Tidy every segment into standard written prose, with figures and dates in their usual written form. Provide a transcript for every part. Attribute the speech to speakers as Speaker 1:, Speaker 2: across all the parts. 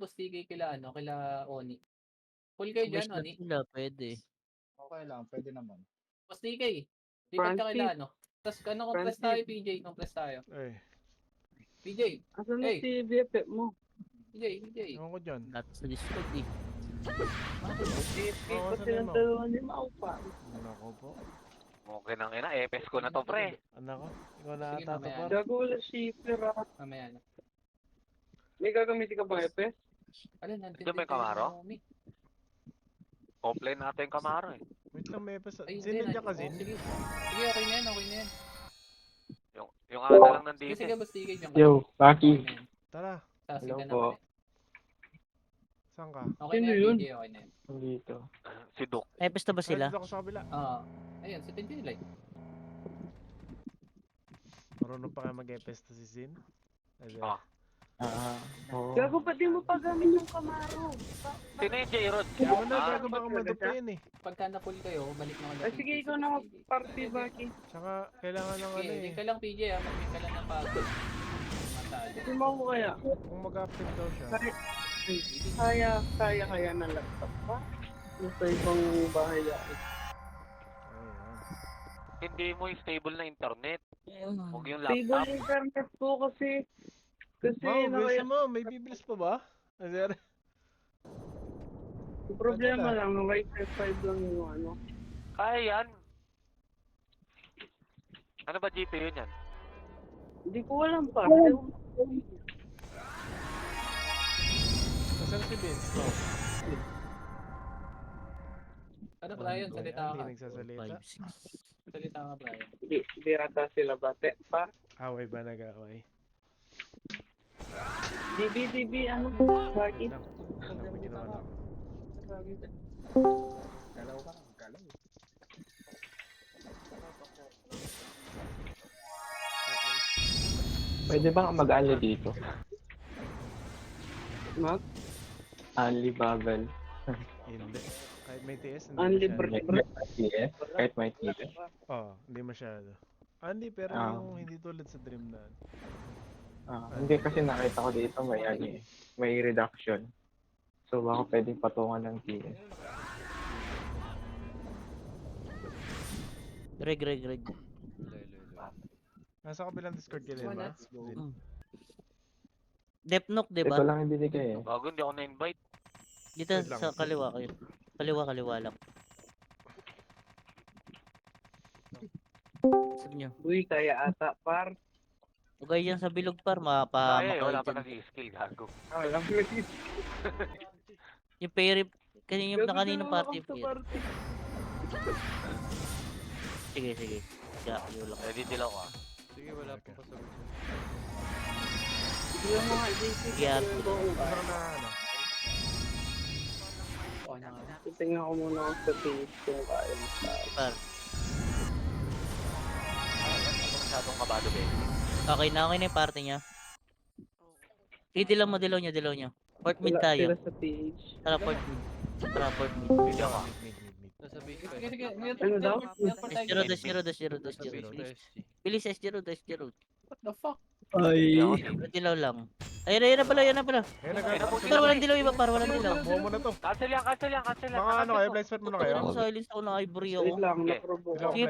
Speaker 1: boss TK kila Oni. Full kayo
Speaker 2: Miss
Speaker 1: dyan,
Speaker 2: na
Speaker 1: Oni.
Speaker 2: sila, pwede.
Speaker 3: Okay lang, pwede naman.
Speaker 1: Boss TK, lipat ka kila Tapos compress tayo, PJ. Compress tayo.
Speaker 4: Eh,
Speaker 1: PJ,
Speaker 5: Asan na
Speaker 1: hey,
Speaker 5: si BFF mo?
Speaker 1: PJ.
Speaker 4: ewan ko dyan.
Speaker 2: Lahat sa Discord eh.
Speaker 5: BFF
Speaker 4: Oo,
Speaker 5: pa
Speaker 4: saan
Speaker 5: silang
Speaker 4: mo?
Speaker 5: dalawa ni Mau pa.
Speaker 4: Nako po.
Speaker 6: Okay nang ina, epes ko na to, pre.
Speaker 4: Anak ko, ikaw na
Speaker 1: Sige,
Speaker 4: ata to
Speaker 1: mamaya.
Speaker 4: par.
Speaker 5: Gago wala shipper ah.
Speaker 1: Mamaya na.
Speaker 5: May gagamitin ka ba FS?
Speaker 1: Ano, nandiyan
Speaker 6: Ito ba yung Camaro?
Speaker 1: Omi.
Speaker 6: Offline natin yung Camaro eh.
Speaker 4: Wait lang, may epas.
Speaker 1: Ay,
Speaker 4: Sin, nandiyan ka,
Speaker 1: oh,
Speaker 4: Sin?
Speaker 1: sige. Sige, okay na yan, okay na yan.
Speaker 6: Yung ata lang
Speaker 1: Sige,
Speaker 6: nandito
Speaker 1: sige,
Speaker 6: eh.
Speaker 1: boss TK dyan ka.
Speaker 7: Yo, Baki.
Speaker 1: Okay na yan.
Speaker 4: Tara,
Speaker 1: Sasig ka
Speaker 7: Hello po.
Speaker 1: naman eh.
Speaker 4: saan ka?
Speaker 1: Okay na
Speaker 5: Sino
Speaker 1: yan,
Speaker 5: yun?
Speaker 1: PJ, okay na yan.
Speaker 7: Dito.
Speaker 6: Si Duke.
Speaker 2: Epes na ba sila?
Speaker 4: Ay, dito ako sa kabila.
Speaker 1: Oo. Ayun, sa Tintin Light.
Speaker 4: Marunong pa kayo mag-epes to si Sin? Ay,
Speaker 6: Ah.
Speaker 7: Oo.
Speaker 5: Gago pa di mo pa gamin yung Camaro.
Speaker 6: Sino yung J-Rod?
Speaker 4: Ewan na,
Speaker 6: Ah,
Speaker 4: gago baka madupa yan eh.
Speaker 1: Pagka na-full kayo, balik na kayo.
Speaker 5: Ay sige ikaw na mag-party Baki.
Speaker 4: Tsaka, kailangan ng ano
Speaker 1: Okay,
Speaker 4: eh.
Speaker 1: link ka lang PJ ha, mag-link ka lang ng pagod. Massage.
Speaker 5: Hindi mo ako kaya.
Speaker 4: Kung mag-update daw siya.
Speaker 5: Kaya na laptop pa. Nasa ibang bahay ako.
Speaker 4: Ayan.
Speaker 6: Hindi mo yung stable na internet. Huwag yung
Speaker 5: Stable
Speaker 6: laptop.
Speaker 5: internet po kasi. Kasi
Speaker 4: Wow, bilisan mo. May bibilis pa ba? Ay, sir.
Speaker 5: yung problema lang, Wi-Fi 5 lang yung ano.
Speaker 6: Kaya yan. Ano ba GPU niyan?
Speaker 5: Hindi ko alam pa.
Speaker 4: Nasaan si Vince? Oh,
Speaker 1: Ano Brian, salita ka.
Speaker 4: Hindi nagsasalita.
Speaker 2: 5, 6.
Speaker 1: Salita ka Brian.
Speaker 5: Hindi ata sila bate pa.
Speaker 4: Away ba nag-away?
Speaker 5: DB, ano? Baki.
Speaker 4: Wait lang. Ano ba ginawa na ako?
Speaker 3: Galaw ka, galaw.
Speaker 7: Pwede bang mag-ali dito?
Speaker 5: Mag?
Speaker 7: Ali Babel.
Speaker 4: Hindi. Kahit may TS, hindi
Speaker 5: Only
Speaker 4: masyado.
Speaker 7: TS? Kahit may TS?
Speaker 4: Oo, hindi masyado. Hindi, pero
Speaker 7: Ah.
Speaker 4: yung hindi tulad sa Dream na.
Speaker 7: Hindi kasi nakita ko dito may ano eh, may reduction. So baka pwedeng patungan ng TS.
Speaker 2: Reg.
Speaker 4: Nasa kabilang Discord ka din ba? Din.
Speaker 2: Depnok, diba?
Speaker 7: Ito lang yung binigay eh.
Speaker 6: Bago hindi ako na-invite.
Speaker 2: Dito
Speaker 4: Wait lang.
Speaker 2: sa kaliwa kayo. Kaliwa lang. Sabi nyo.
Speaker 5: Uy, kaya ata par.
Speaker 2: Ugay yan sa bilog par,
Speaker 6: Kaya
Speaker 2: mapamakaw
Speaker 6: wala pa
Speaker 2: dyan.
Speaker 6: nag-skill gago.
Speaker 5: Alam mo yun.
Speaker 2: Yung peri, kanina na kaninong party.
Speaker 5: Party.
Speaker 2: Sige. Kaya, yun lang.
Speaker 6: Ready dilaw ka.
Speaker 8: Sige, wala pong kasagot.
Speaker 5: Yung mga JC.
Speaker 2: Yan.
Speaker 4: Parang na ano?
Speaker 1: Okay na nga.
Speaker 5: Titingnan ko muna ako sa page kung kaya mo sa
Speaker 2: Par.
Speaker 6: Masyadong kabado ba eh.
Speaker 2: Okay na yung party niya. Dilaw niya. Port mid
Speaker 5: Wala
Speaker 2: tayo.
Speaker 5: sila sa page.
Speaker 2: Tara port mid.
Speaker 6: Video ka.
Speaker 4: Mid.
Speaker 8: Nasa base pa
Speaker 1: Sige,
Speaker 8: eh.
Speaker 1: sige.
Speaker 5: Ano daw?
Speaker 2: S0. Bilis S0.
Speaker 1: What the fuck?
Speaker 6: Video
Speaker 7: Ay.
Speaker 6: ka.
Speaker 2: Dilaw lang. Ayun na pala.
Speaker 4: Ayun,
Speaker 2: Par, walang dilaw iba, par, walang dilaw.
Speaker 4: Buo mo na to.
Speaker 6: Cancel yan.
Speaker 4: Mga ano kayo, blind spot muna kayo.
Speaker 2: Ano, silence ako na ivory ako.
Speaker 5: Wait lang,
Speaker 6: Okay.
Speaker 5: naprovoke
Speaker 4: Dilaw.
Speaker 5: ako.
Speaker 2: Sige,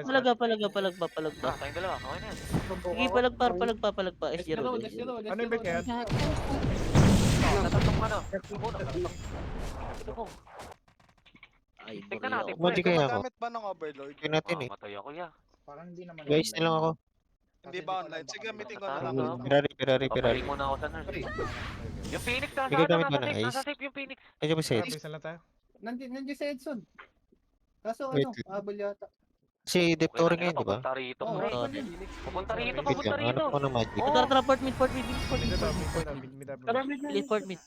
Speaker 2: palagpa.
Speaker 6: Ah, tayong dalawa. Okay na yan.
Speaker 2: Sige, palagpa. S0.
Speaker 4: Ano yung back kaya?
Speaker 6: Natatlong ano. Ito po.
Speaker 2: Ivory
Speaker 6: Tignan natin.
Speaker 2: ako.
Speaker 9: Mati kaya ako.
Speaker 8: Gamit ba ng overlord?
Speaker 9: Tingnan natin eh.
Speaker 6: Matay ako ya.
Speaker 3: Parang hindi naman.
Speaker 9: Guys, na lang ako.
Speaker 8: Hindi ba online? Sige, gamitin ko na lang.
Speaker 6: Ano?
Speaker 9: Pirari.
Speaker 6: Papaling muna ako sa nurse. Yung Phoenix nasa
Speaker 9: Ikaw
Speaker 6: ano,
Speaker 9: gamit ba
Speaker 6: nasa
Speaker 9: ng
Speaker 6: safe,
Speaker 9: ice?
Speaker 6: nasa safe yung Phoenix.
Speaker 9: Ayun ba set?
Speaker 4: Bisa lang tayo.
Speaker 1: Nandiyan si Edson. Kaso
Speaker 9: Wait.
Speaker 1: abol yata.
Speaker 9: Si Deptory ngayon, di ba?
Speaker 6: Papunta rito,
Speaker 1: Oo,
Speaker 6: pre.
Speaker 2: Oo.
Speaker 6: Pupunta rito,
Speaker 9: Wait
Speaker 6: papunta
Speaker 9: lang,
Speaker 6: rito.
Speaker 9: hanap ko ng magic.
Speaker 6: Oo.
Speaker 2: Tara, port mid.
Speaker 4: Mid up.
Speaker 5: Tara, wait lang.
Speaker 2: Bilis, port mid.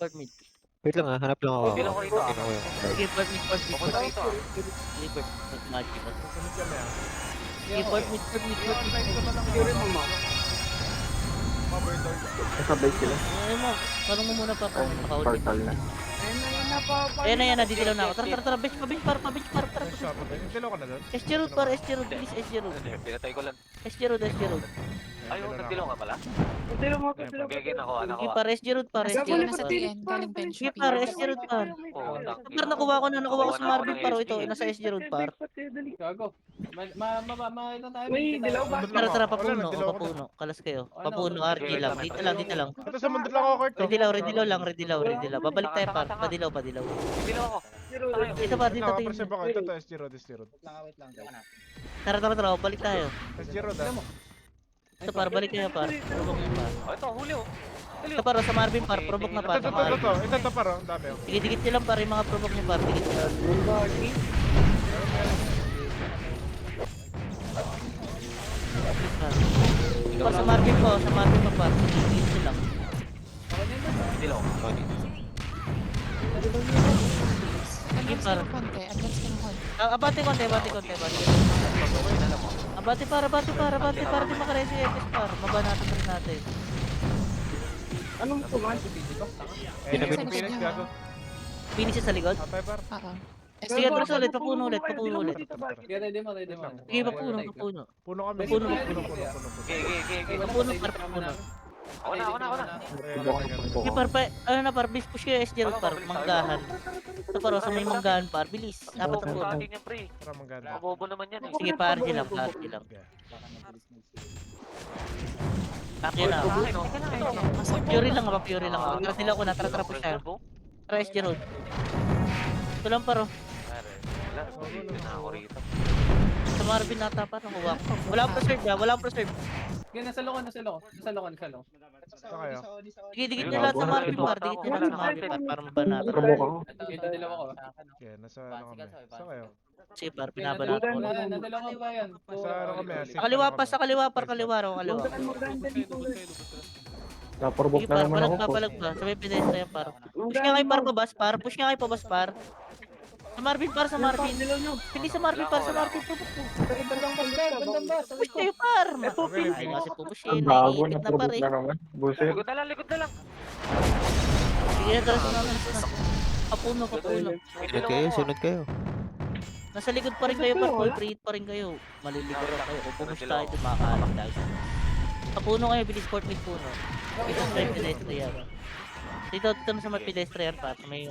Speaker 9: Wait lang hanap lang ako.
Speaker 6: Bilang ko rito.
Speaker 9: Tingnan ko yung
Speaker 2: Sige, port mid.
Speaker 6: Papunta rito.
Speaker 2: Sige, port mid. Magic.
Speaker 4: Sunod kami ah.
Speaker 2: Sige, port mid.
Speaker 5: Yuri mo, ma.
Speaker 8: Overlord.
Speaker 7: Kasabay sila.
Speaker 2: Ano mo, tanong mo muna pa kung makauli.
Speaker 7: Portal na.
Speaker 5: Ayun na,
Speaker 2: Ayan na, ditilaw na ako. Tara, bench par. Tara.
Speaker 4: Nice shot. Dilaw ka na doon.
Speaker 2: S0, bilis S0.
Speaker 6: Pinatay ko lang.
Speaker 2: S0.
Speaker 6: Ay, oh, nagdilaw ka pala?
Speaker 5: Hindi lang mga pagdala.
Speaker 6: Gagawin ako, anak ko.
Speaker 2: Sige par, SG Road par, SG
Speaker 5: Gago
Speaker 2: Road
Speaker 5: na sa
Speaker 2: par.
Speaker 5: tilit,
Speaker 10: galing bench.
Speaker 2: Sige par, SG Road par.
Speaker 6: Oo,
Speaker 2: Par, nakuha ko sa Marvin par. Ito, nasa SG Road par.
Speaker 1: Gago. Ito tayo.
Speaker 5: May dilaw ba?
Speaker 2: Tara, tara,
Speaker 4: Wala,
Speaker 2: papuno.
Speaker 4: nagdilaw ako
Speaker 2: Papuno. Kalas kayo.
Speaker 1: Ano,
Speaker 2: Papuno, RG lang. Dito lang, dito lang.
Speaker 4: Ito sa mundo lang ako, Kurt.
Speaker 2: Redilaw lang, redilaw. Babalik tayo par. Padilaw.
Speaker 6: Nagdilaw ako.
Speaker 2: Dito par, dito
Speaker 4: Ito,
Speaker 2: tingin.
Speaker 4: percent ako. Ito, SG Road.
Speaker 3: Wait lang.
Speaker 2: Tara, balik tayo.
Speaker 4: SG Road, ah.
Speaker 2: Ito par, balik kayo par. Probok niyo par.
Speaker 6: Oh, ito, huli oh.
Speaker 2: Ito par, sa Marvin par. Probok na par.
Speaker 4: Ito,
Speaker 2: Sa Marvin.
Speaker 4: ito, paro. Ang dami, oh.
Speaker 2: Dikit nyo lang par, yung mga probok niyo par. Dikit nyo lang. Ikaw sa Marvin po par. Dikit nyo lang.
Speaker 6: Nagdilaw.
Speaker 10: Advance ka ng konti. Advance ka ng konti.
Speaker 2: Abate konti. Abate para di makaresi Epis par. Maba natin rin natin.
Speaker 5: Anong tuman?
Speaker 4: Pinabit mo Phoenix, gago.
Speaker 2: Finish sa likod.
Speaker 4: Atay, par.
Speaker 2: Sige, atras ulit. Papuno ulit.
Speaker 1: Sige, ready mo.
Speaker 2: Sige, papuno.
Speaker 4: Puno kami.
Speaker 2: Puno.
Speaker 6: Okay.
Speaker 2: Papuno par, papuno.
Speaker 6: Ako na.
Speaker 2: Sige par, par, bis push kayo SG Road par. Manggahan. Ito par, sa may manggahan par. Bilis. Apat na
Speaker 6: Sa
Speaker 2: puno.
Speaker 6: atin yan, pre.
Speaker 4: Tara, maganda.
Speaker 6: Mabobo naman yan eh.
Speaker 2: Sige, RG lang. Akin na.
Speaker 6: Sa akin, oh.
Speaker 2: Fury lang ako. Tara nila ko na. Tara push tayo. Tara SG Road. Ito lang paro.
Speaker 6: Wala, hindi na ako rito.
Speaker 2: Sa Marvin nata pa. Nakuha ko. Wala akong preserve.
Speaker 1: Sige, nasa lokon.
Speaker 4: Ito kayo.
Speaker 2: Sige, dikit nyo lahat sa Marvin par. Dikit nyo lahat sa Marvin par. Para mabanatan.
Speaker 7: Probok ako.
Speaker 1: Ito dilaw ako.
Speaker 4: Okay, nasa ano kami. Saan kayo?
Speaker 2: Sige par, binabanatan ko.
Speaker 1: Nadalaw ko pa yan.
Speaker 4: Sa ano kami, ah.
Speaker 2: Sa kaliwa pa, sa kaliwa par. Kaliwa.
Speaker 5: Maganda dito.
Speaker 7: Naprobok
Speaker 2: Sige
Speaker 7: na
Speaker 2: par,
Speaker 7: naman ako.
Speaker 2: palag pa. Sa may pedestrian par. Push nga kayo par pabas par. Sa Marvin par, sa Marvin. Pili sa Marvin par, sa Marvin.
Speaker 1: Bandang bas.
Speaker 2: Push kayo par.
Speaker 4: Okay,
Speaker 2: Ay, kasi pupushin.
Speaker 7: Ang bago,
Speaker 2: Naiipit na par
Speaker 7: naprobok
Speaker 2: eh.
Speaker 7: na naman. Buset.
Speaker 6: Likod na lang.
Speaker 2: Sige, tara na. Papuno.
Speaker 9: Sunod kayo.
Speaker 2: Nasa likod pa rin kayo par. Full preheat pa rin kayo. Maliliguran kayo. Kung pupush tayo, ito makakaalam tayo. Papuno kayo, bilis port mid puno. Ito sa may pedestrian. Dito na sa may pedestrian par. Sa may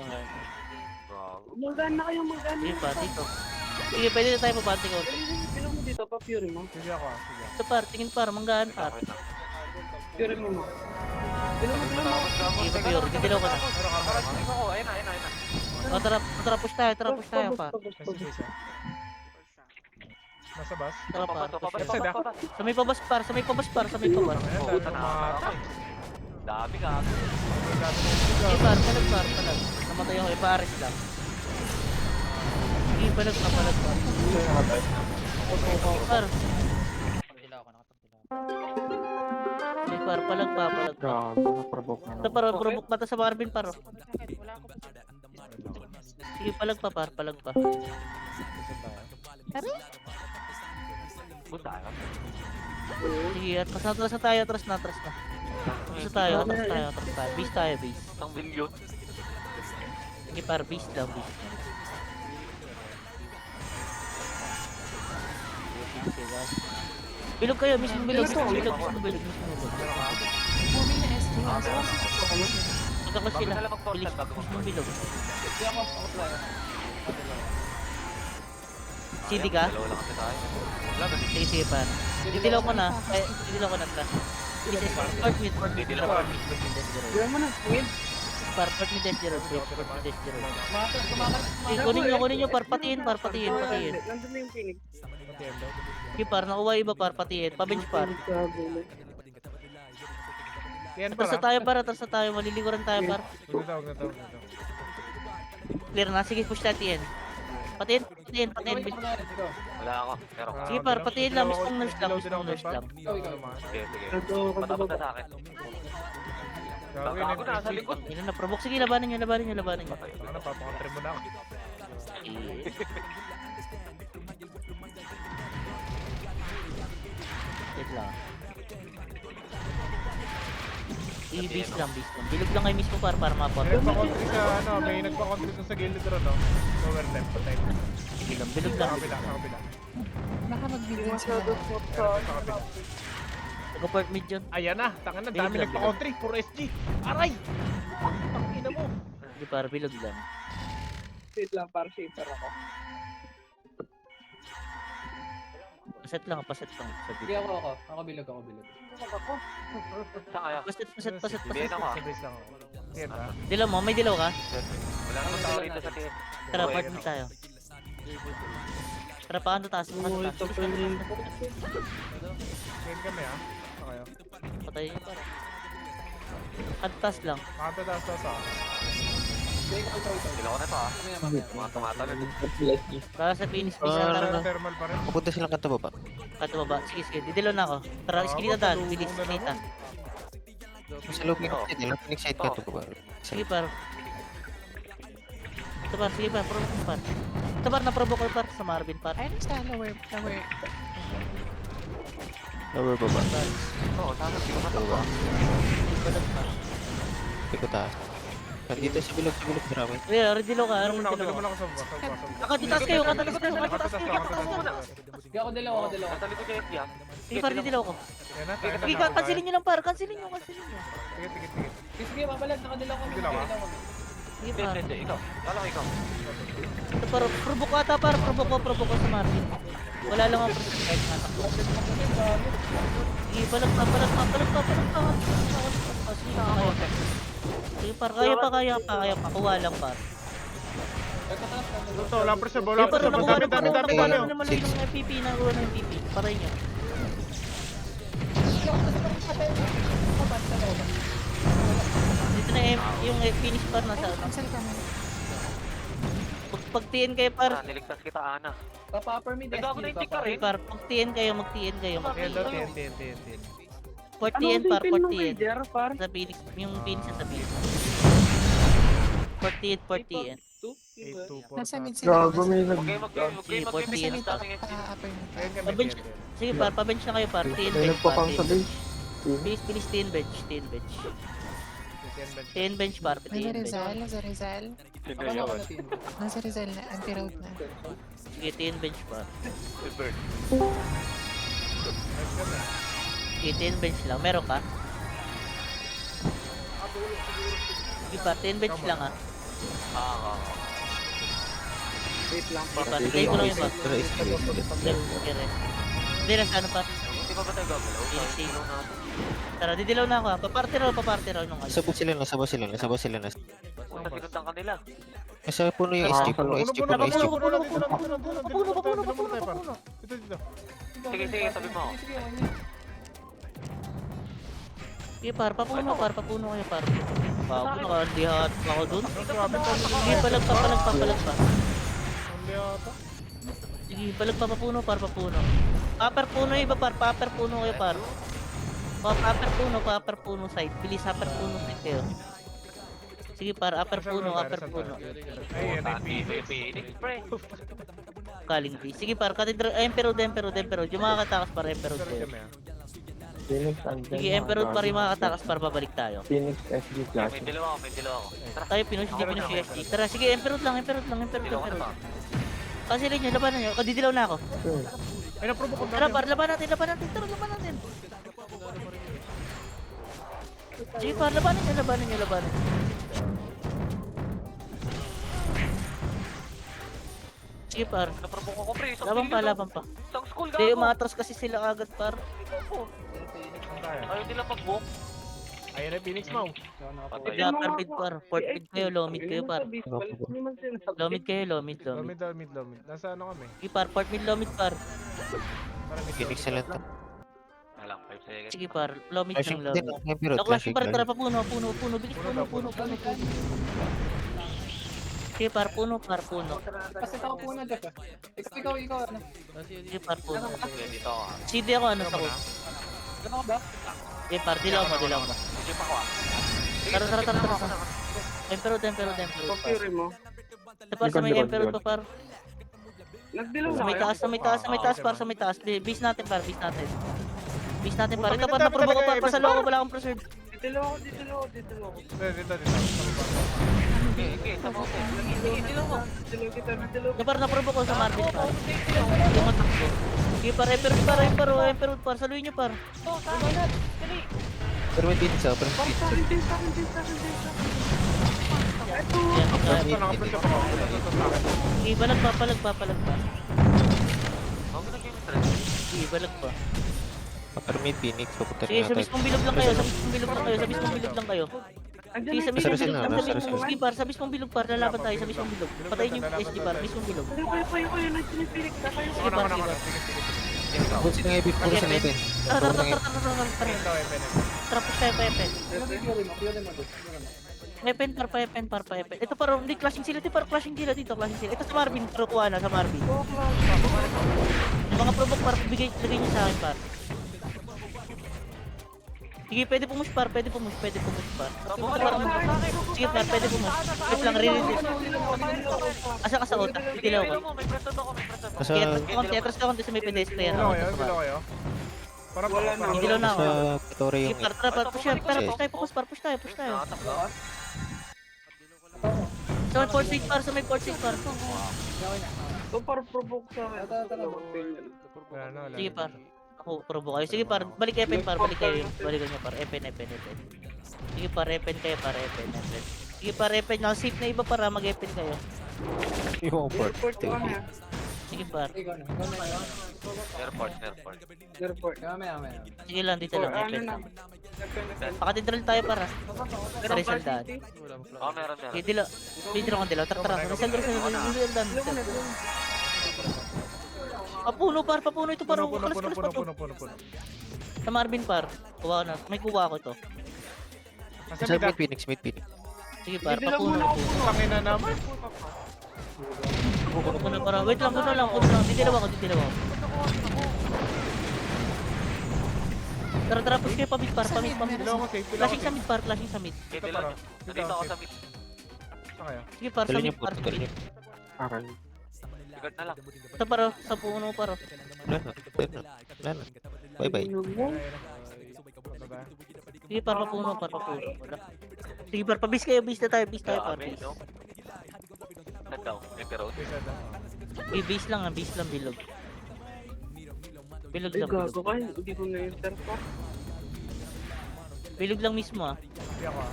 Speaker 5: Magana kayo, magana.
Speaker 2: Sige pa, dito. Sige, pwede na tayo mabante ko.
Speaker 5: Pilo mo dito pa, Fury mo.
Speaker 4: Sige ako, sige.
Speaker 2: Ito par, tingin par, manggahan par.
Speaker 5: Fury mo mo. Pilo mo.
Speaker 2: Sige, pag-yoro, didilaw ka na.
Speaker 6: Ako, ayun na.
Speaker 2: O, tara, push tayo pa.
Speaker 4: Kasi isa. Nasa bus.
Speaker 2: Tara par, push
Speaker 4: Left side,
Speaker 2: tayo.
Speaker 4: ah.
Speaker 2: Sa may pabas par.
Speaker 4: Ayan, dahil tumatak.
Speaker 6: Dami ka.
Speaker 2: Sige par, palag. Namatay ako, ipa-arrest lang. Sige, palag pa. Par. Sige par, palag pa.
Speaker 7: Grabe, naprobok na
Speaker 2: Ito
Speaker 7: naman.
Speaker 2: par, purubok mata sa Marvin par. Sige, palag pa.
Speaker 6: Punta ka.
Speaker 2: Sige, atras na tayo. Atras na. Base tayo.
Speaker 6: Isang bilyon.
Speaker 2: Sige par, base lang. Bilog kayo, mismo bilog.
Speaker 10: Moving na SG.
Speaker 2: Magkaklas sila.
Speaker 6: Bago na
Speaker 2: Bilis,
Speaker 6: lang
Speaker 2: mismo bilog.
Speaker 1: Sige ako player.
Speaker 2: CD ka?
Speaker 6: Dalawa lang kasi tayo. Wala ba?
Speaker 2: Sige par. Didilaw ko na. Atras. Port mid.
Speaker 6: Didilaw ko.
Speaker 5: Diyan mo na, Squid.
Speaker 2: Port mid S0.
Speaker 1: Kumakas.
Speaker 2: Kunin nyo par, patiin.
Speaker 5: Nandun na yung Phoenix.
Speaker 2: Sige par, nakuha iba par, patiin. Pa-bench par.
Speaker 4: Yan
Speaker 2: Atras na tayo, maliliguran tayo par.
Speaker 4: Huwag na to.
Speaker 2: Clear na, sige push natin. Patiin.
Speaker 6: Wala ako. Pero
Speaker 2: Sige par, patiin lang, mismong nurse lang.
Speaker 6: sige. Patapos na sa akin.
Speaker 4: Gagawin
Speaker 6: Ako na, sa likod.
Speaker 2: Yun na, provoke. Sige, labanan nyo.
Speaker 4: Ano, papakontre mo na ako.
Speaker 2: Wait lang. I-base lang. Bilog lang kayo mismo para mapot.
Speaker 4: May nagpa-country sa ano, may nagpa-country dun sa gilid ron, no? Lower left, patay.
Speaker 2: Sige lang, bilog
Speaker 4: Sa
Speaker 2: lang.
Speaker 4: kabila.
Speaker 10: Baka mag-video sila.
Speaker 4: Sa kabila.
Speaker 2: Go port mid yun.
Speaker 4: Ayan na, tangan na,
Speaker 2: Bilog
Speaker 4: dami
Speaker 2: lang,
Speaker 4: nagpa-country, puro SG. Aray! Tangina mo.
Speaker 2: Sige par, bilog lang.
Speaker 5: Wait lang, para shaper ako.
Speaker 2: Paset lang, paset lang. Sabi.
Speaker 1: Sige ako bilog.
Speaker 6: Saan kaya?
Speaker 2: Paset.
Speaker 6: Hindi na ako.
Speaker 4: Sa base lang ako. Yan ba?
Speaker 2: Dilaw mo, may dilaw ka?
Speaker 6: Wala naman tao rito sa TN.
Speaker 2: Tara, part mid tayo. Tara, paano taas? Paano
Speaker 5: Uy,
Speaker 2: taas?
Speaker 5: ito pa yun.
Speaker 4: Yan kami ah. Okay.
Speaker 2: Patay niya para. Kantas lang.
Speaker 4: Makatataas taas ah.
Speaker 6: Sila ko na to ah. Mga tumatalon.
Speaker 2: Para sa finish,
Speaker 9: Ah,
Speaker 2: bisa tara.
Speaker 4: Thermal pa rin.
Speaker 9: Pupunta silang kanta baba.
Speaker 2: Kato baba. Sige. Didilaw na ako. Tara, iskinita daan. Bilis, iskinita.
Speaker 9: Sa loob ng side, lang Phoenix side ka to baba.
Speaker 2: Sige par. Ito par, sige par. Provoke par. Ito par, na-provoke ko par sa Marvin par.
Speaker 10: Ayun sa lower.
Speaker 9: Lower baba.
Speaker 6: Oo, tama. Hindi ko na to.
Speaker 9: Baba.
Speaker 2: Balag par.
Speaker 9: Hindi ko taas. Dito sa bilog, marami.
Speaker 2: Kuya, redilaw ka.
Speaker 4: Ano muna ako,
Speaker 2: Redilaw
Speaker 4: dito muna
Speaker 2: ka.
Speaker 4: ako sa baba. Sa baba.
Speaker 2: Nakatitaas kayo, nakatitaas kayo.
Speaker 4: Nakataas lang.
Speaker 1: Sige ako dalawa.
Speaker 6: Natalikod ko yung SG ah.
Speaker 2: Sige par, redilaw ko.
Speaker 4: Yan na, tayo na.
Speaker 2: Sige, kansilin nyo lang par. Kansilin nyo.
Speaker 4: Sige.
Speaker 1: Sige, papalag. Nakadilaw kami.
Speaker 4: Dilaw ka?
Speaker 2: Sige par.
Speaker 6: Hindi. Ikaw. Kala ko ikaw.
Speaker 2: Ito par, provoke ata par. Provoke ko sa Marvin. Wala lang ako present kahit natakbo. Sige, balag pa. Sige, kaya. Sige par, kaya pa. Kuha lang par.
Speaker 4: Ito, wala pressure, wala
Speaker 2: Sige par,
Speaker 4: pressure.
Speaker 2: nakuha
Speaker 4: Dami.
Speaker 2: na maluwi ng FPP. Nakuha ng FPP. Paray nyo. Dito na yung finish par nasa ano.
Speaker 10: Cancel ka na.
Speaker 2: Pag TN kayo par.
Speaker 6: Niligtas kita, Ana.
Speaker 1: Papa-upper mid.
Speaker 6: Nagago na yung chick ka rin.
Speaker 2: Par, pag TN kayo, mag-TN kayo.
Speaker 4: Yan daw, TN.
Speaker 2: Port
Speaker 5: Ano
Speaker 2: TN par,
Speaker 5: sipin
Speaker 2: port
Speaker 5: mo kay
Speaker 2: TN.
Speaker 5: Jer, par?
Speaker 2: Sa Phoenix, yung Phoenix sa Phoenix. Port TN.
Speaker 4: 8-2-4.
Speaker 10: Nasa mid sila.
Speaker 7: Gago, may nag...
Speaker 2: Sige, port TN par.
Speaker 10: Pa-upper mo.
Speaker 4: Ayan kami,
Speaker 2: Pabench.
Speaker 4: TN.
Speaker 2: Sige par, pabench na kayo par. TN
Speaker 7: May
Speaker 2: bench par.
Speaker 7: nagpapang sa base.
Speaker 2: Bilis TN bench.
Speaker 4: TN bench.
Speaker 2: TN bench par,
Speaker 10: Nasa
Speaker 2: TN bench.
Speaker 10: Rizal.
Speaker 6: Sino yun?
Speaker 10: Nasa Rizal na. Anti-road na.
Speaker 2: Sige, TN bench par.
Speaker 6: Silver.
Speaker 4: Nice kami.
Speaker 2: Sige, TN bench lang. Meron ka? Sige par, TN bench lang ah.
Speaker 5: Wait lang,
Speaker 2: Sige
Speaker 5: par.
Speaker 2: par, hintay ko lang yun par.
Speaker 9: Pero is ka
Speaker 2: Sige, rest. Hindi, rest ano par.
Speaker 6: Hindi pa ba tayo gagalaw?
Speaker 2: Easy. Tara, didilaw na ako ah. Paparte raw nung ano.
Speaker 9: Sabot sila na.
Speaker 6: Punta sinundan kanila.
Speaker 9: Nasa puno yung SG, puno SG.
Speaker 4: Dito.
Speaker 6: Sige, sabi mo ako.
Speaker 2: Sige par, papuno kayo par. Bago nakalihat ako dun. Sige, palag pa.
Speaker 4: Hindi ata.
Speaker 2: Sige, palag pa, papuno. Paper puno iba par, paper puno kayo par. Paper puno side. Bilis, paper puno side kayo. Sige par, upper puno.
Speaker 4: Ay, yan ay
Speaker 6: Phoenix, pre.
Speaker 2: Kaling B. Sige par, Cathedral, Emperor. Yung mga katakas par, Emperor kayo.
Speaker 7: Phoenix, andyan.
Speaker 2: Sige, Emperor par yung mga katakas par, babalik tayo.
Speaker 7: Phoenix, SG
Speaker 6: May
Speaker 7: Classic.
Speaker 6: dalawa ako. Tara.
Speaker 2: Tayo pinush, hindi pinush yung SG. Tara, sige, Emperor lang.
Speaker 6: Dalawa ko na ba?
Speaker 2: Kasi rin nyo, labanan nyo. Kadidilaw na ako.
Speaker 4: Ay, na-provoke ko
Speaker 2: Tara
Speaker 4: natin.
Speaker 2: par, laban natin. Sige par, labanan nyo. Sige par,
Speaker 6: Naprovoke ako, pre.
Speaker 2: laban pa.
Speaker 6: Isang school
Speaker 2: Hindi,
Speaker 6: gago.
Speaker 2: umatras kasi sila agad par.
Speaker 6: Ayaw nila mag-book.
Speaker 4: Ayan ay Phoenix Mau.
Speaker 6: Patay.
Speaker 2: Upper mid par, port mid kayo, low mid kayo par. Low mid kayo, low mid.
Speaker 4: Lomid. Nasa ano kami?
Speaker 2: Sige par, port mid, low mid par.
Speaker 4: Para mid.
Speaker 9: Phoenix na lang to.
Speaker 6: Alam, 5 seconds.
Speaker 2: Sige par, low mid
Speaker 9: Flashing
Speaker 2: lang, low
Speaker 9: din.
Speaker 2: mid.
Speaker 9: Emperor,
Speaker 2: Naklash
Speaker 9: flashing
Speaker 2: par,
Speaker 9: lang.
Speaker 2: tara pa puno. Bilis, puno. Sige par, puno.
Speaker 1: Kasi ako puno, Jeff. Ikaw, ano?
Speaker 2: Sige par, puno.
Speaker 6: Okay, dito ako.
Speaker 2: CD ako, ano sa coach.
Speaker 1: Ano ka ba?
Speaker 2: Sige par, dilaw mo.
Speaker 6: Hindi pa ako ah.
Speaker 2: Tara. Emperor.
Speaker 5: Pag-fury mo.
Speaker 2: Ito par, sa may Emperor pa par.
Speaker 5: Nagdilaw
Speaker 2: Sa
Speaker 5: na
Speaker 2: may
Speaker 5: kayo?
Speaker 2: taas par, sa may taas. Base natin par. Ito par, naprovoke ko par, pasalo ko, wala akong preserve.
Speaker 5: Dito lang ako.
Speaker 4: Dito.
Speaker 6: Okay, tama ko.
Speaker 2: Napar na-provoke ko sa Marvin par. Yung matakbo. Sige par, Emperor par, saluhin nyo par.
Speaker 9: Pero may Phoenix ah, pero may Phoenix.
Speaker 2: Yan,
Speaker 4: Ito, nakapunta pa ako.
Speaker 2: sige, balag pa.
Speaker 6: Ako na game trend.
Speaker 2: Sige, balag pa.
Speaker 9: Pero may Phoenix, pupunta
Speaker 2: Sige,
Speaker 9: na
Speaker 2: sa
Speaker 9: tayo.
Speaker 2: mismong bilog lang kayo, sa mismong bilog lang kayo. Sige, sa mismong bilog
Speaker 9: Saracen
Speaker 2: lang,
Speaker 9: na,
Speaker 2: sa
Speaker 9: Saracen.
Speaker 2: mismong sige par, sa mismong bilog par, lalaban tayo sa mismong bilog. Patayin yung SG par, mismong bilog. Sige
Speaker 4: Ako
Speaker 2: par,
Speaker 4: na,
Speaker 2: sige par.
Speaker 9: Kung sino nga ibig ko sa natin.
Speaker 2: Tara,
Speaker 4: Ito, Epen.
Speaker 2: tara, push tayo pa Epen.
Speaker 1: Pure mo doon.
Speaker 2: Epen par pa Epen. Ito par, hindi clashing sila, ito par, clashing sila dito, clashing sila. Ito sa Marvin, pero kuha na sa Marvin. Yung mga provoke par, lagay nyo sa akin par. Sige, pwede pumush par. Sige par, pwede pumush. Wait lang, re-release. Asa ka sa ota? Titilaw ko.
Speaker 6: May pressure ako.
Speaker 9: Nasa,
Speaker 2: Atras ka konti sa may pedestrian.
Speaker 4: Bilo kayo, bilo kayo. Para pa ako.
Speaker 2: Hindi lang na ako.
Speaker 9: nasa Pretoria
Speaker 2: Sige
Speaker 9: yung
Speaker 2: par, tara, push tayo. Sa may port stage par,
Speaker 5: So, para provoke sa akin.
Speaker 4: Wala na, wala
Speaker 2: Sige
Speaker 4: na.
Speaker 2: par. Ako, provoke kayo. Sige par, balik Epen par, balikan nyo par. Epen. Sige par, Epen kayo par, Epen. Sige par, Epen. Naka-safe na iba para mag-Epen kayo.
Speaker 9: yung port.
Speaker 2: Sige par.
Speaker 1: Ikaw na.
Speaker 6: Airport.
Speaker 1: Mamaya.
Speaker 2: Sige lang, dito lang, Epen. Pakatidral tayo para. Sa Rizal daan.
Speaker 6: Meron.
Speaker 2: Sige, dilo. Dito lang, dilo. Tara. Rizal daan. Papuno ito par.
Speaker 4: Puno.
Speaker 2: Sa Marvin par. Kuha ko na. May kuha ko ito.
Speaker 4: Nasa
Speaker 9: Nasa
Speaker 4: mida.
Speaker 9: may Phoenix.
Speaker 2: Sige par, papuno.
Speaker 4: Tangin na naman.
Speaker 2: Papuno para. Wait lang, puno lang. Ditilaw ako. Tara, push kayo pa mid par.
Speaker 4: Bilo ako safe.
Speaker 2: Flashing sa mid.
Speaker 6: Dito lang. Nandito ako sa mid.
Speaker 4: Saan kayo?
Speaker 2: Sige par, sa
Speaker 9: Dali
Speaker 2: mid
Speaker 9: niyo po,
Speaker 2: par.
Speaker 9: dali niyo.
Speaker 7: Aral.
Speaker 6: Sigat na lang.
Speaker 2: Ito paro, sa puno paro.
Speaker 9: Wala na. Bye-bye.
Speaker 4: Baba.
Speaker 2: Sige par, papuno. Sige par, pabis kayo. Bis na tayo par.
Speaker 6: Grabe, no? Nagdaw. May pero.
Speaker 4: Isa na.
Speaker 2: Base lang bilog. Bilog
Speaker 5: Ay,
Speaker 2: lang.
Speaker 5: gago ka. Hindi ko na-enter pa.
Speaker 2: Bilog lang mismo ah.
Speaker 4: Hindi ako ah.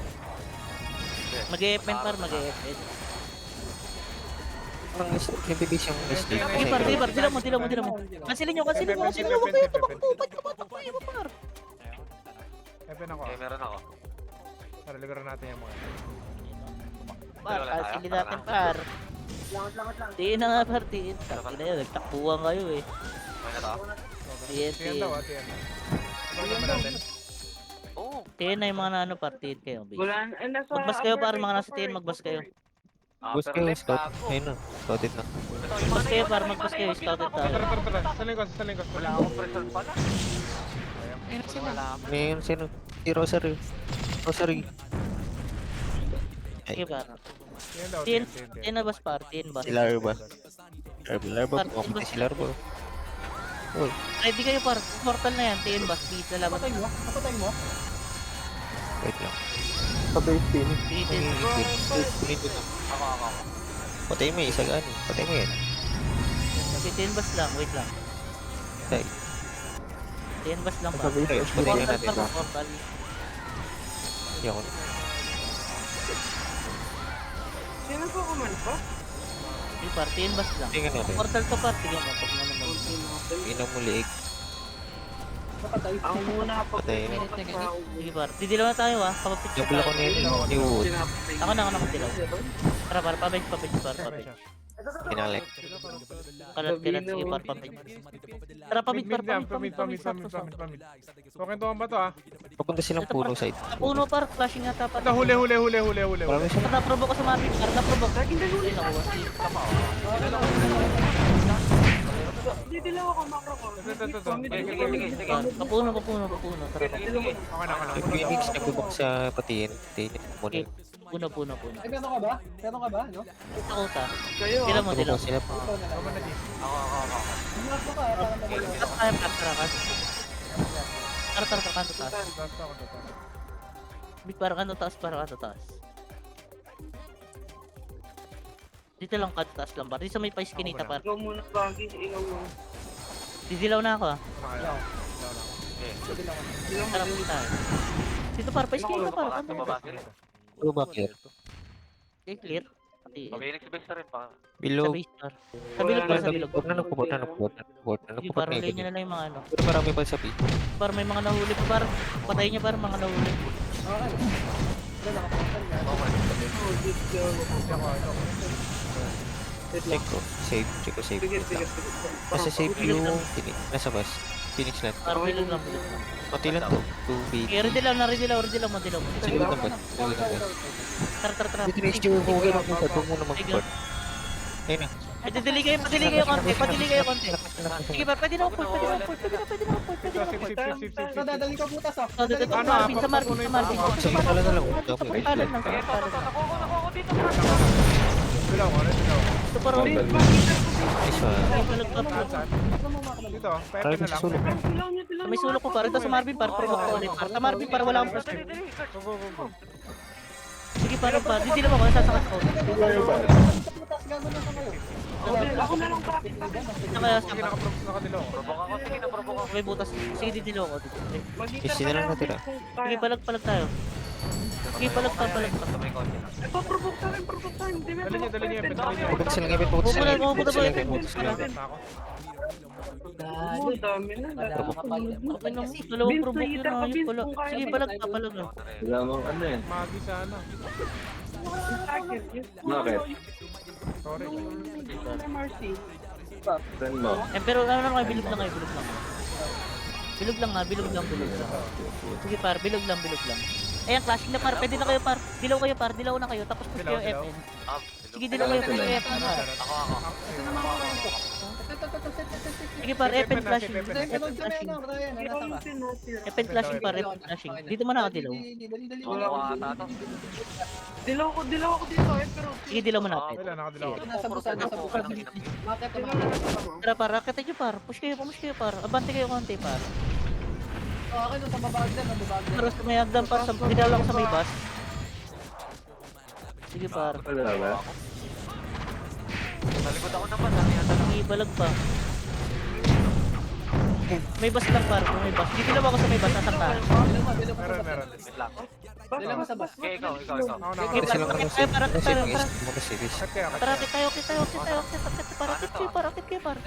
Speaker 2: Mag-e-FN par, mag-e-FN.
Speaker 9: Parang nabibis yung mistake.
Speaker 2: Sige par, dila mo. Kansilin nyo. Huwag kayo tumakbo par.
Speaker 4: Epen ako
Speaker 6: Okay,
Speaker 4: ah.
Speaker 6: meron ako.
Speaker 4: Para libero natin yung mga.
Speaker 2: Par, kansilin natin par. Tiin na nga par, tiin. Taki na yun, nagtakbuhan kayo eh.
Speaker 6: May na to?
Speaker 2: Tiin.
Speaker 4: Tiyan daw ah, tiyan. Ano naman natin?
Speaker 6: Oo.
Speaker 2: Tiin na yung mga nano par, tiin kayo. Base.
Speaker 5: Wala. Nasa
Speaker 2: Magbas kayo par, mga nasa tiin, magbas kayo.
Speaker 9: Boost kayo, scout. Ayun na, scouted na.
Speaker 2: Magbas kayo par, magbas kayo, scouted tayo.
Speaker 4: Tara. Sa lingkos.
Speaker 6: Wala akong pressure pala.
Speaker 10: Ayun sila.
Speaker 9: Ngayon, sino? Si Rosary.
Speaker 2: Sige par.
Speaker 4: Tiyan daw,
Speaker 2: Tiyan,
Speaker 4: tiyan.
Speaker 2: tiin na bas par, tiin bas.
Speaker 9: Si Larva. Pumunta si Larva. Uy,
Speaker 2: Ready kayo par, portal na yan, tiin bas, base, lalaban.
Speaker 1: Kapatay mo.
Speaker 9: wait lang.
Speaker 7: Sabay Phoenix.
Speaker 2: Tiin.
Speaker 6: Ako.
Speaker 9: Patay mo yung isa gani. Patay mo yan.
Speaker 2: Tiin bas lang, wait lang.
Speaker 9: Tay.
Speaker 2: Tiin bas lang par.
Speaker 7: Sabay
Speaker 9: Ay,
Speaker 7: Phoenix.
Speaker 9: patay
Speaker 2: Portal
Speaker 9: natin
Speaker 2: par,
Speaker 9: ba?
Speaker 2: portal.
Speaker 9: Hindi ako.
Speaker 5: Sino po kuman pa?
Speaker 2: Sige par, tiin bas lang.
Speaker 9: Tingnan natin.
Speaker 2: Portal to par, tingnan mo, pag naman.
Speaker 9: Inom mo liig.
Speaker 5: Ako muna pa.
Speaker 9: Patay na.
Speaker 2: Sige par, didilaw na tayo ah, kapapit siya
Speaker 9: Double ako
Speaker 2: tayo.
Speaker 9: na yun. Ni Wood.
Speaker 2: Ako na dilaw. Tara par, pabig par.
Speaker 9: Pinalik.
Speaker 2: Kalat, sige par, pabig. Tara pabig par,
Speaker 4: Pamid. Okay, tuwan ba to ah?
Speaker 9: Papunta silang puno side.
Speaker 2: Puno par, flashing nga tapat.
Speaker 4: Ito, huli.
Speaker 9: Marami sila.
Speaker 2: Na-provoke ko sa Marvin par, na-provoke. Ayun ako,
Speaker 5: Didilaw ako makro ko.
Speaker 4: Ito.
Speaker 2: Papuno. Tara,
Speaker 4: Okay na.
Speaker 9: Yung Phoenix nagbubok sa patiin.
Speaker 2: Okay. Puno.
Speaker 1: Ay, meron ka ba? No?
Speaker 2: Ako ta.
Speaker 5: Kayo.
Speaker 2: Dila mo, dila.
Speaker 9: Nagbubok sila.
Speaker 4: Ako na di.
Speaker 6: Ako.
Speaker 1: Hinap mo ka, para madali.
Speaker 2: Tara, kanto taas.
Speaker 4: Taas ako.
Speaker 2: Big para kanto taas. Dito lang cut, taas lang par. Dito sa may pa skinita par.
Speaker 5: Ikaw muna bagi, ikaw muna.
Speaker 2: Didilaw na ako ah.
Speaker 4: Nakaya.
Speaker 2: Sarap tayo. Dito par, pa skinita par. Ano?
Speaker 9: Puro ba clear?
Speaker 2: Okay, clear. Pati,
Speaker 6: Phoenix base na rin pa.
Speaker 2: sa
Speaker 9: Bilog.
Speaker 2: base par. Sa bilog par, sa bilog.
Speaker 9: Huwag na nagpuport na nagpuport na nagpuport na
Speaker 2: Sige
Speaker 9: nagpuport
Speaker 2: par,
Speaker 9: na
Speaker 2: ulay nyo na lang yung mga ano.
Speaker 9: Pero marami pa sa P.
Speaker 2: Par, may mga nahuli pa par. Patay niya par, mga nahuli.
Speaker 1: Okay. Ito nakapuntan yan.
Speaker 5: Oh, just go. Wait lang.
Speaker 9: Check ko. Save. Check ko save.
Speaker 5: Sige, sige, sige.
Speaker 9: Nasa save yung nasa bus. Phoenix lang.
Speaker 2: Par, bilog lang, bilog lang.
Speaker 9: Pati lang to. 2 B.
Speaker 2: Okay, redilaw na, redilaw, madilaw.
Speaker 9: Sa likod ng bus. Sa likod ng bus.
Speaker 2: Tara.
Speaker 9: Dito na yung kung huwag magpuport. Huwag muna magpuport. Ayun na.
Speaker 2: Ay, padili kayo konti. Sige par, pwede na ako port.
Speaker 4: Sip.
Speaker 1: Ito, dadali ka putas ah.
Speaker 2: Oh, dito,
Speaker 4: Ano,
Speaker 2: sa Marvin.
Speaker 9: Sa pala na lang.
Speaker 2: Sa pagpalan lang, sa pagpalan lang.
Speaker 4: Bilaw ko, bilaw.
Speaker 2: Ito pa rin.
Speaker 9: Nice one.
Speaker 2: Ay, palagpap.
Speaker 4: Dito, pepe
Speaker 9: Parang
Speaker 4: na lang.
Speaker 9: susulok.
Speaker 2: May sulok ko par. Ito sa Marvin par, promote ko ulit par. Sa Marvin par, wala akong first.
Speaker 4: Go.
Speaker 2: Sige par, hindi lang ako, nasasakas ko.
Speaker 1: Putas, gano'n na sa kayo.
Speaker 5: Ako na lang bakit.
Speaker 2: Kaya
Speaker 4: Sige, nakadilaw ko.
Speaker 6: Probok ako, sige na probok ako.
Speaker 2: may butas. Sige, didilo ko.
Speaker 9: Easy na lang natira.
Speaker 2: Sige, palag tayo. Sige, palag pa.
Speaker 6: Basta may konti lang.
Speaker 5: Ito, provoke tayo. Hindi mo
Speaker 4: Dali niyo, dali niyo.
Speaker 9: Pupunta silang event. Pupunta silang event. Pupunta silang event. Pupunta silang event.
Speaker 5: Oh, dami na.
Speaker 2: Okay nang dalawang provoke yun. Ayun pala. Sige, palag pa.
Speaker 7: Wala mong ano eh.
Speaker 4: Magi sana.
Speaker 7: Bakit?
Speaker 4: Sorry.
Speaker 7: Saan mo?
Speaker 2: Pero ano lang kayo, bilog lang. Bilog lang. Sige par, bilog lang. Ayan, clashing na par. Pwede na kayo par. Dilaw na kayo. Tapos push kayo
Speaker 4: Dilaw.
Speaker 2: FN.
Speaker 6: Ah,
Speaker 2: Sige, dilaw kayo, push kayo FN par.
Speaker 6: Ako.
Speaker 2: Sige par, FN flashing.
Speaker 1: Ito,
Speaker 2: FN flashing.
Speaker 1: Ryan, nasa ka?
Speaker 2: FN flashing par, FN flashing. Dito mo nakadilaw.
Speaker 1: Dali.
Speaker 6: Oo, ata to.
Speaker 5: Dilaw ako dito pero
Speaker 2: Sige, dilaw mo na FN.
Speaker 4: Wala, nakadilaw ko.
Speaker 1: Nasa busa. Bakit
Speaker 2: Tara par, raketin nyo par. Push kayo par. Abante kayo konti par.
Speaker 1: Okay, nung sa babag dyan,
Speaker 2: Pero sa may hagdan par, dilaw lang sa may bus. Sige par.
Speaker 7: Wala ba?
Speaker 6: Sa likod ako naman, ano yan?
Speaker 2: Sige, balag pa. May bus lang par, kung may bus. Dito lang ako sa may bus, nasakta.
Speaker 4: Meron.
Speaker 6: Wait lang.
Speaker 1: Dala mo sa bus.
Speaker 6: Okay, ikaw.
Speaker 4: Ako na.
Speaker 2: Okay,
Speaker 9: Pupunta silang
Speaker 2: parakit tayo, parakit tayo.
Speaker 9: Pumunta series.
Speaker 4: Cut kayo.
Speaker 2: Parakit tayo, parakit kayo par.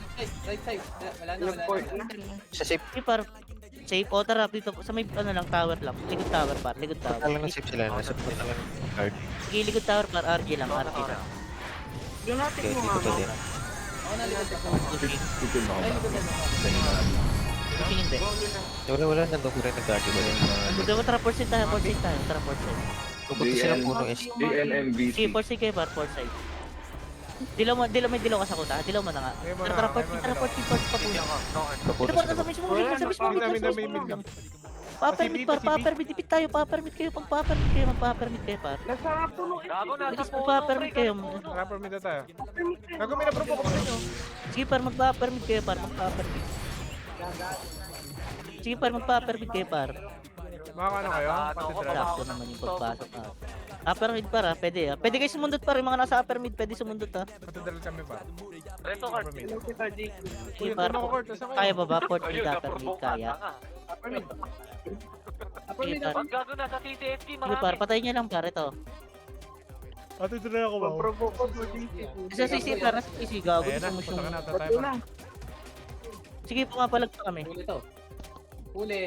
Speaker 1: Right side. Wala na.
Speaker 9: Sa safe.
Speaker 2: Sige par. Safe, o tara, dito sa may ano lang, tower lang. Likod tower par, likod tower.
Speaker 9: Punta lang ng safe sila. Nasa punta lang ng card.
Speaker 2: Sige, likod tower par, RG lang.
Speaker 5: doon natin
Speaker 9: Okay,
Speaker 5: mo
Speaker 9: dito
Speaker 5: nga.
Speaker 9: din.
Speaker 1: Ako na likod ako.
Speaker 2: Pushing,
Speaker 7: Ikot mo
Speaker 1: Ay,
Speaker 7: ba?
Speaker 1: likod na.
Speaker 2: pushing hindi.
Speaker 9: Wala. Nandun ko rin nag-guard ba din.
Speaker 2: Dito, tara, port side tayo, tara, port side.
Speaker 9: Pupunta silang puno S.
Speaker 7: DNMVC.
Speaker 2: Sige, port side kayo par, port side. May dilaw ka sa kuta, dilaw mo na nga.
Speaker 4: Ngayon mo
Speaker 2: Tara,
Speaker 4: na,
Speaker 2: tara, port
Speaker 4: ngayon mo
Speaker 2: side,
Speaker 4: na.
Speaker 2: port side, papuno.
Speaker 9: Pupunta
Speaker 2: Ito par,
Speaker 9: sila.
Speaker 2: sa mismo lang. Pa-permit par, dipit tayo, pa-permit kayo, magpa-permit kayo par.
Speaker 5: Nasa puno.
Speaker 6: Gago, nasa
Speaker 2: Bilis,
Speaker 6: puno.
Speaker 2: magpa-permit kayo.
Speaker 4: Wala, permit na tayo. Gago, may na-provoke ko sa inyo.
Speaker 2: Sige par, magpa-permit kayo par, magpa-permit. Sige par, magpa-permit kayo par.
Speaker 4: Mga ano kayo? Katedral.
Speaker 2: Sakto naman yung pagpasok ha. Upper mid para, pwede ah. Pwede kayo sumundot par, yung mga nasa upper mid, pwede sumundot ha.
Speaker 4: Katedral kami pa.
Speaker 6: Reto card.
Speaker 2: Sige par, kaya ba ba? Port mid,
Speaker 6: Ayun,
Speaker 2: upper mid,
Speaker 6: na-provoke
Speaker 2: kaya.
Speaker 6: ka nga.
Speaker 2: Sige par,
Speaker 6: Pag gago nasa TTSD,
Speaker 2: sige par,
Speaker 6: marami.
Speaker 2: patayin nyo lang par, ito.
Speaker 4: Katedral ako ba?
Speaker 5: Provoke ko dito.
Speaker 2: Isa CC par, nasa CC, gago,
Speaker 4: Ayan na,
Speaker 2: gusto mo
Speaker 4: punta ka
Speaker 2: siyang...
Speaker 4: na, tayo pa.
Speaker 2: Sige, pumapalag pa kami.
Speaker 1: Huli to. Huli.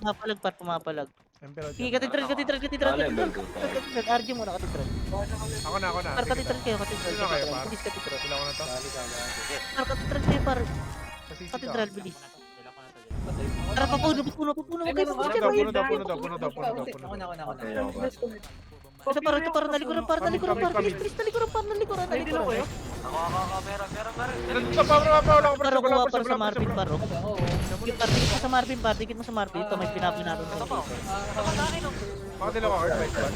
Speaker 2: Pumapalag.
Speaker 4: Emperor
Speaker 2: Sige,
Speaker 4: dyan.
Speaker 2: katedral. RG muna, katedral.
Speaker 4: Ako na.
Speaker 2: Par, katedral kayo, katedral.
Speaker 4: Sino kayo, par?
Speaker 2: Bilis katedral.
Speaker 4: Sila ko na to.
Speaker 2: Par, katedral kayo par.
Speaker 4: Kasi si
Speaker 2: Katedral,
Speaker 4: Kao.
Speaker 2: bilis. Tara, puno. Huwag kayo
Speaker 4: Puno daw.
Speaker 1: Ako na.
Speaker 2: Ito para nalikuran, bilis, nalikuran.
Speaker 6: Ako, meron.
Speaker 4: Wala ko
Speaker 2: Para
Speaker 4: wala
Speaker 2: kuha
Speaker 4: ko
Speaker 2: para sa Marvin
Speaker 4: bro.
Speaker 2: paro.
Speaker 1: Oo.
Speaker 2: Dikit mo sa Marvin par, dikit mo sa Marvin. Ito may pinapinaro na dito.
Speaker 4: Baka dila ko hard right one.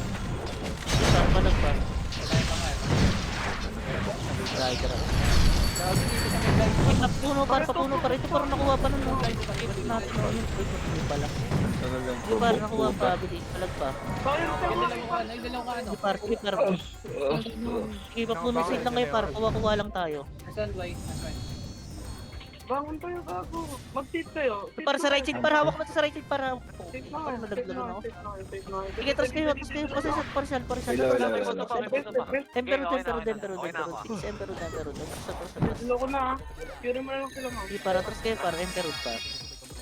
Speaker 2: Palag par. Try ka rin. Napuno par, papuno par. Ito parang nakuha pa nun. Ito natin. Ito pala. Ito parang nakuha pa. Bilis. Palag pa. Ito par, sige par. Sige, papuno side lang kayo par. Kuha-kuha lang tayo.
Speaker 1: Nasaan, Dwight? Nasaan?
Speaker 5: Bangon tayo, gago. Mag-tip kayo.
Speaker 2: Ito para sa right side par. Hawak na sa right side para.
Speaker 5: Tip na
Speaker 2: Parang nalaglag na ako.
Speaker 5: tip na kayo.
Speaker 2: Sige, trust kayo. Kasi sa partial. Emperor.
Speaker 5: Dilo ko na, Pure mo na lang sila, ma'am.
Speaker 2: Sige, para trust kayo par. Emperor pa.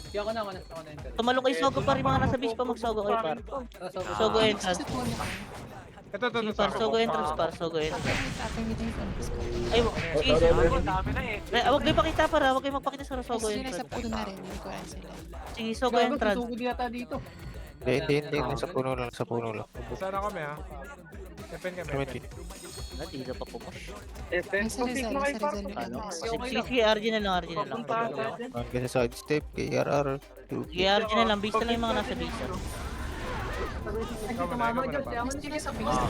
Speaker 1: Kaya ako na, ako na enter.
Speaker 2: Tumalong kayo sogo par. Yung mga nasa base pa magsogo kayo par. Sogo entrance.
Speaker 10: Sa puno ka.
Speaker 4: Ito,
Speaker 2: Sige par, sogo entrance par. Sogo entrance.
Speaker 10: After with your friends.
Speaker 2: Ay, sige.
Speaker 6: Ang dami na eh.
Speaker 2: Huwag kayo pakita para. Huwag kayo magpakita sa sogo
Speaker 10: Sila sa
Speaker 2: entrance.
Speaker 10: puno na rin. Hindi ko alam sila.
Speaker 2: Sige, sogo entrance.
Speaker 1: Susugod yata dito.
Speaker 9: Hindi. Sa puno lang.
Speaker 4: Sana kami ha. Depen kami.
Speaker 9: Kami.
Speaker 2: Hindi na pa pupush.
Speaker 10: May sa
Speaker 5: Mag-tip
Speaker 10: Rizal.
Speaker 5: na kayo,
Speaker 10: Sa
Speaker 5: par.
Speaker 10: Rizal.
Speaker 2: Sige, RG na lang.
Speaker 5: Papuntahan natin.
Speaker 9: Kasi side step, KRR.
Speaker 2: Sige, RG na lang. Base na lang yung mga nasa base.
Speaker 4: Ikaw na ba?
Speaker 10: Sila sa base.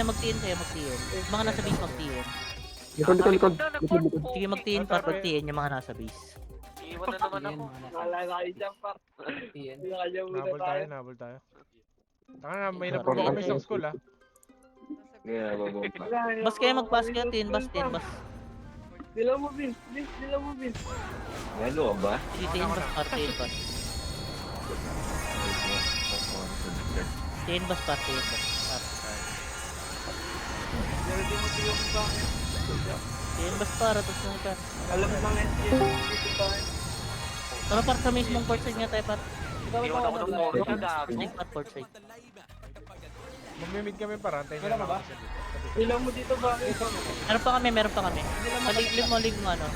Speaker 2: Mag-TN kayo. Mga nasa base mag-TN.
Speaker 7: Likod.
Speaker 2: Sige, mag-TN par. Mag-TN yung mga nasa base.
Speaker 6: Iwan na naman ako.
Speaker 5: Wala na kayo dyan, par.
Speaker 1: Yan.
Speaker 5: Hindi na kayo muna
Speaker 4: Nabol
Speaker 5: tayo.
Speaker 4: tayo. Tanga na, may naprobo kami sa school ha.
Speaker 2: Bas kayo mag-pass kayo. TN, bas.
Speaker 5: Dilo mo, Vince. Dilo mo, Vince.
Speaker 2: Sige, TN bas par. TN bas. TN bas par. TN bas para. Tapos na par.
Speaker 5: Alam mo mga SGS dito tayo.
Speaker 2: Tara par sa mismong court side nga tayo par.
Speaker 6: Iwan ako ng moro na gago.
Speaker 2: Hindi par court side.
Speaker 4: Magmimid kami para. Antayin nyo lang.
Speaker 5: Dilo mo dito ba?
Speaker 2: Meron pa kami. Leave mo ano.